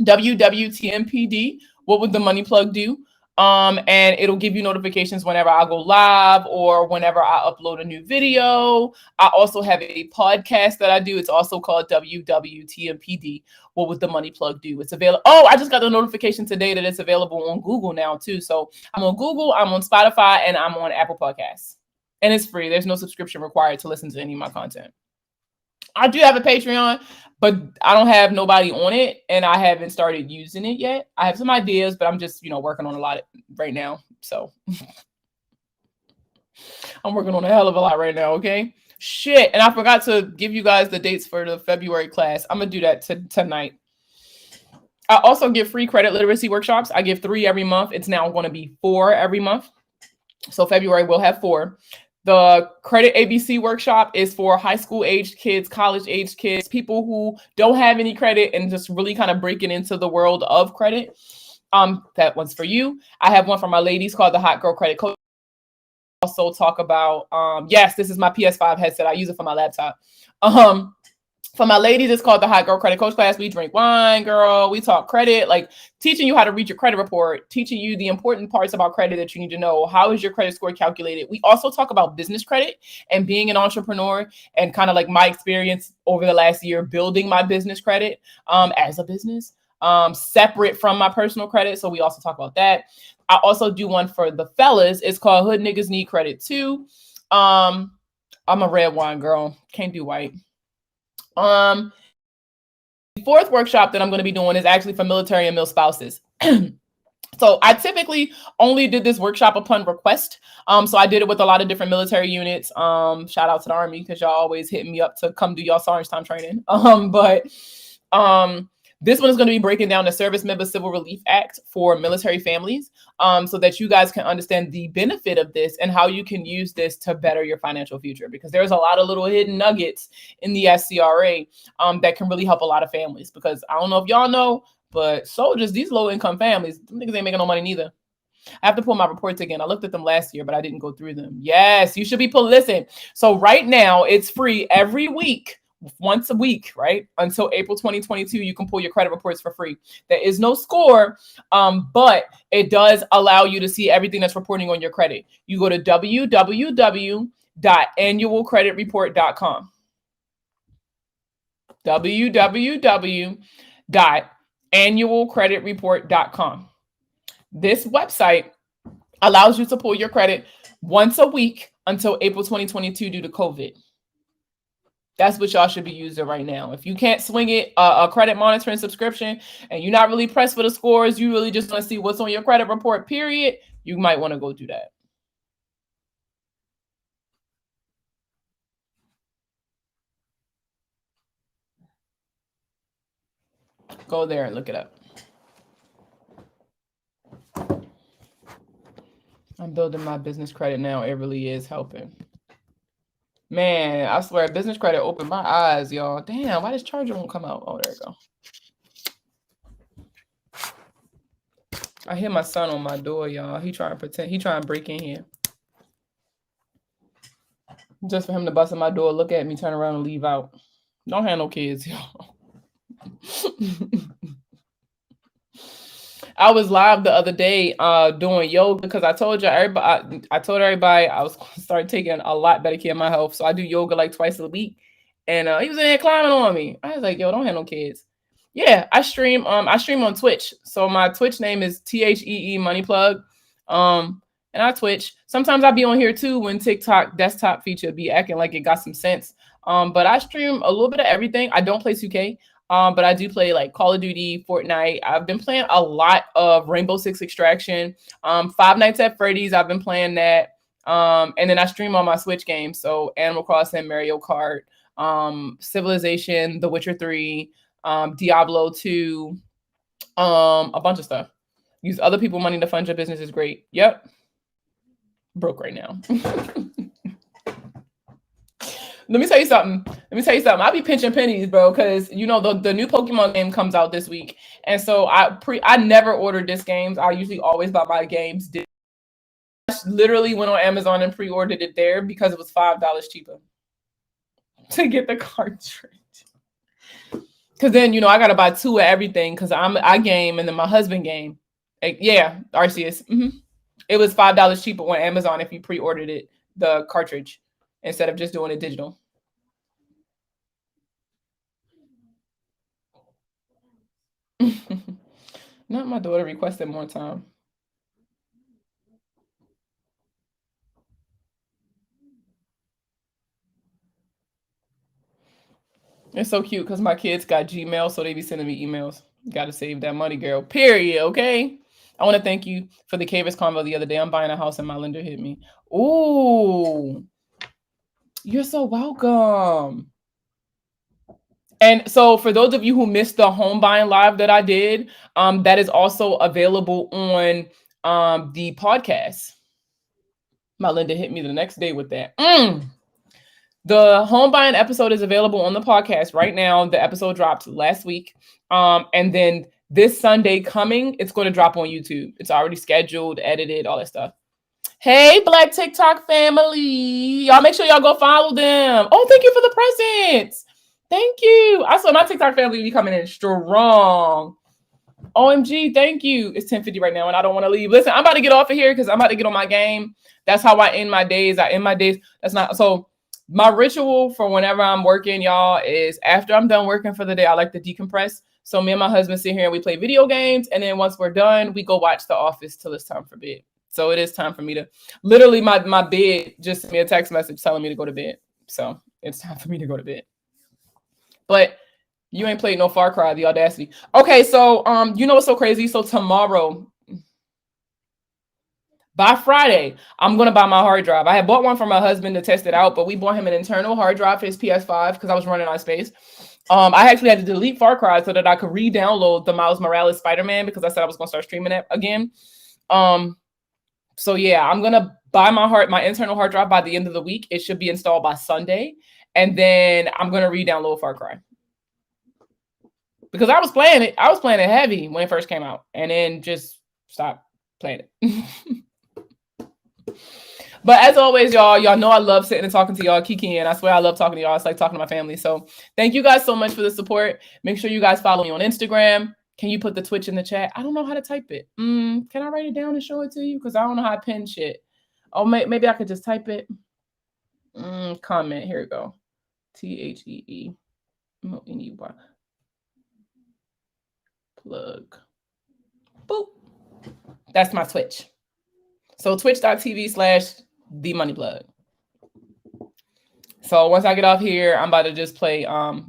WWTMPD. What would the money plug do? And it'll give you notifications whenever I go live or whenever I upload a new video. I also have a podcast that I do. It's also called WWTMPD. What would the money plug do? It's available. Oh, I just got the notification today that it's available on Google now too. So I'm on Google, I'm on Spotify, and I'm on Apple Podcasts. And it's free. There's no subscription required to listen to any of my content. I do have a Patreon, but I don't have nobody on it, and I haven't started using it yet. I have some ideas, but I'm just, working on a lot right now. So I'm working on a hell of a lot right now, okay? Shit, and I forgot to give you guys the dates for the February class. I'm going to do that tonight. I also give free credit literacy workshops. I give 3 every month. It's now going to be 4 every month. So February, we'll have 4. The credit ABC workshop is for high school aged kids, college aged kids, people who don't have any credit and just really kind of breaking into the world of credit. That one's for you. I have one for my ladies called the Hot Girl Credit Coach. Also talk about, yes, this is my PS5 headset. I use it for my laptop. For my ladies, it's called the Hot Girl Credit Coach class. We drink wine, girl. We talk credit, like teaching you how to read your credit report, teaching you the important parts about credit that you need to know. How is your credit score calculated? We also talk about business credit and being an entrepreneur and kind of like my experience over the last year building my business credit as a business, separate from my personal credit. So we also talk about that. I also do one for the fellas. It's called Hood Niggas Need Credit Too. I'm a red wine girl. Can't do white. The 4th workshop that I'm going to be doing is actually for military and mil spouses. So I typically only did this workshop upon request. So I did it with a lot of different military units. Shout out to the Army, because y'all always hitting me up to come do y'all Orange Time training. This one is going to be breaking down the Service Member Civil Relief Act for military families, so that you guys can understand the benefit of this and how you can use this to better your financial future, because there's a lot of little hidden nuggets in the SCRA that can really help a lot of families. Because I don't know if y'all know, but soldiers, these low-income families, them niggas ain't making no money neither. I have to pull my reports again. I looked at them last year, but I didn't go through them. Yes, you should be listen. So right now, it's free every week. Once a week, right? Until April 2022, you can pull your credit reports for free. There is no score, but it does allow you to see everything that's reporting on your credit. You go to www.annualcreditreport.com. www.annualcreditreport.com. This website allows you to pull your credit once a week until April 2022 due to COVID. That's what y'all should be using right now. If you can't swing it, a credit monitoring subscription, and you're not really pressed for the scores, you really just want to see what's on your credit report, period, you might want to go do that. Go there and look it up. I'm building my business credit now. It really is helping. Man, I swear, business credit opened my eyes, y'all. Damn, why this charger won't come out? Oh, there we go. I hear my son on my door, y'all. He trying to break in here. Just for him to bust in my door, look at me, turn around and leave out. Don't have no kids, y'all. I was live the other day doing yoga because I told everybody I was going to start taking a lot better care of my health. So I do yoga like twice a week. And he was in there climbing on me. I was like, yo, don't have no kids. Yeah, I stream on Twitch. So my Twitch name is Heeeeey Money Plug. And I Twitch. Sometimes I be on here too when TikTok desktop feature be acting like it got some sense. But I stream a little bit of everything. I don't play 2K. But I do play like Call of Duty, Fortnite. I've been playing a lot of Rainbow Six Extraction. Five Nights at Freddy's, I've been playing that. And then I stream on my Switch games. So Animal Crossing, Mario Kart, Civilization, The Witcher 3, Diablo 2, a bunch of stuff. Use other people's money to fund your business is great. Yep. Broke right now. Let me tell you something. I be pinching pennies, bro, because you know the new Pokemon game comes out this week, and so I never order disc games. I usually always buy my games. I literally went on Amazon and pre-ordered it there because it was $5 cheaper to get the cartridge. Because then you know I gotta buy two of everything because I game and then my husband game. Yeah, Arceus. It was $5 cheaper on Amazon if you pre-ordered it, the cartridge, instead of just doing it digital. Not my daughter requested more time. It's so cute because my kids got Gmail, so they be sending me emails. Got to save that money, girl. Period. Okay. I want to thank you for the Cavis convo the other day. I'm buying a house and my lender hit me. Ooh, you're so welcome. And so for those of you who missed the home buying live that I did, that is also available on the podcast. My lender hit me the next day with that. The home buying episode is available on the podcast right now. The episode dropped last week. And then this Sunday coming, it's going to drop on YouTube. It's already scheduled, edited, all that stuff. Hey, Black TikTok family. Y'all make sure y'all go follow them. Oh, thank you for the presents. Thank you. I saw my TikTok family be coming in strong. OMG, thank you. It's 10:50 right now and I don't want to leave. Listen, I'm about to get off of here because I'm about to get on my game. That's how I end my days. That's not so. My ritual for whenever I'm working, y'all, is after I'm done working for the day, I like to decompress. So me and my husband sit here and we play video games. And then once we're done, we go watch The Office till it's time for bed. So it is time for me to literally my bed just sent me a text message telling me to go to bed. So it's time for me to go to bed. But you ain't played no Far Cry, the audacity. Okay, so you know what's so crazy? So tomorrow, by Friday, I'm going to buy my hard drive. I had bought one for my husband to test it out, but we bought him an internal hard drive for his PS5 because I was running out of space. I actually had to delete Far Cry so that I could re-download the Miles Morales Spider-Man because I said I was going to start streaming it again. So yeah, I'm going to buy my internal hard drive by the end of the week. It should be installed by Sunday. And then I'm going to re-download Far Cry. Because I was playing it heavy when it first came out and then just stopped playing it. But as always, y'all know I love sitting and talking to y'all, Kiki, and I swear I love talking to y'all. It's like talking to my family. So thank you guys so much for the support. Make sure you guys follow me on Instagram. Can you put the Twitch in the chat? I don't know how to type it. Can I write it down and show it to you? Because I don't know how to pin shit. Oh, maybe I could just type it. Comment. Here we go. TheeeeeY. Plug. Boop. That's my Twitch. So twitch.tv/themoneyplug. So once I get off here, I'm about to just play.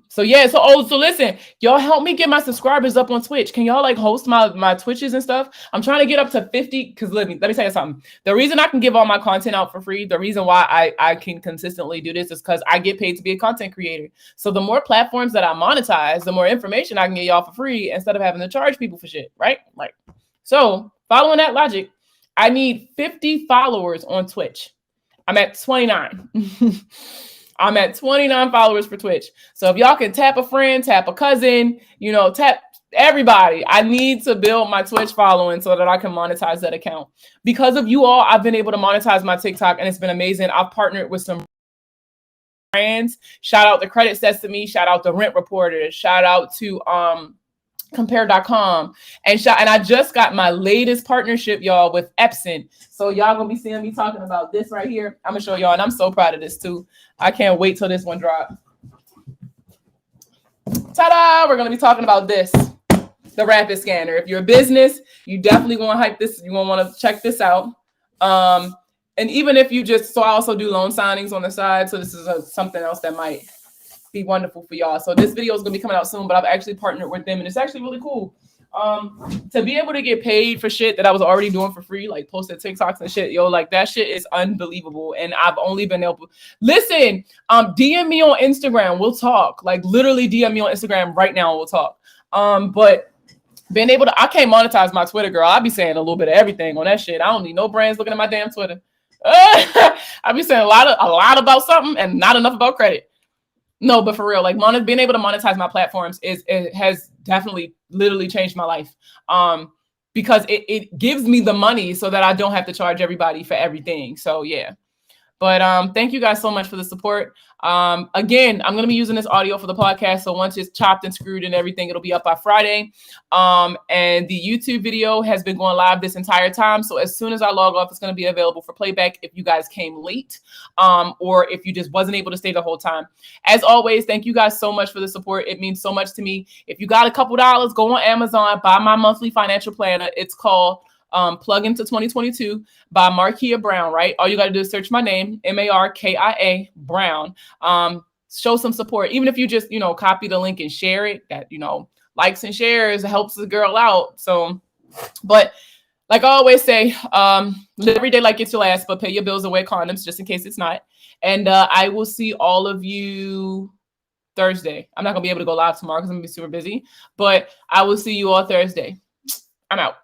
So listen, y'all help me get my subscribers up on Twitch. Can y'all like host my Twitches and stuff? I'm trying to get up to 50 because let me tell you something. The reason I can give all my content out for free, the reason why I can consistently do this is because I get paid to be a content creator. So the more platforms that I monetize, the more information I can get y'all for free instead of having to charge people for shit, right? Like, so following that logic, I need 50 followers on Twitch. I'm at 29. I'm at 29 followers for Twitch. So if y'all can tap a friend, tap a cousin, tap everybody. I need to build my Twitch following so that I can monetize that account. Because of you all, I've been able to monetize my TikTok and it's been amazing. I've partnered with some brands. Shout out to Credit Sesame. Shout out to Rent Reporter. Shout out to compare.com and I just got my latest partnership, y'all, with Epson. So y'all gonna be seeing me talking about this right here. I'm gonna show y'all, and I'm so proud of this too. I can't wait till this one drops. Ta-da! We're gonna be talking about this, the Rapid Scanner. If you're a business, you definitely want to hype this. You gonna want to check this out. And even if you so I also do loan signings on the side. So this is something else that might be wonderful for y'all. So this video is gonna be coming out soon, but I've actually partnered with them and it's actually really cool. To be able to get paid for shit that I was already doing for free, like posted TikToks and shit, like that shit is unbelievable. And I've only been able listen, DM me on Instagram, we'll talk. Like literally DM me on Instagram right now, we'll talk. But being able to, I can't monetize my Twitter, girl. I be saying a little bit of everything on that shit. I don't need no brands looking at my damn Twitter. I be saying a lot about something and not enough about credit. No, but for real, like being able to monetize my platforms it has definitely literally changed my life. Because it gives me the money so that I don't have to charge everybody for everything. So yeah. But thank you guys so much for the support. Again, I'm going to be using this audio for the podcast. So once it's chopped and screwed and everything, it'll be up by Friday. And the YouTube video has been going live this entire time. So as soon as I log off, it's going to be available for playback if you guys came late, or if you just wasn't able to stay the whole time. As always, thank you guys so much for the support. It means so much to me. If you got a couple dollars, go on Amazon, buy my monthly financial planner. It's called Plug into 2022 by Markia Brown, right? All you got to do is search my name, Markia Brown. Show some support. Even if you just, copy the link and share it, that, likes and shares helps the girl out. So, but like I always say, live every day like it's your last, but pay your bills and wear condoms just in case it's not. And I will see all of you Thursday. I'm not going to be able to go live tomorrow because I'm going to be super busy, but I will see you all Thursday. I'm out.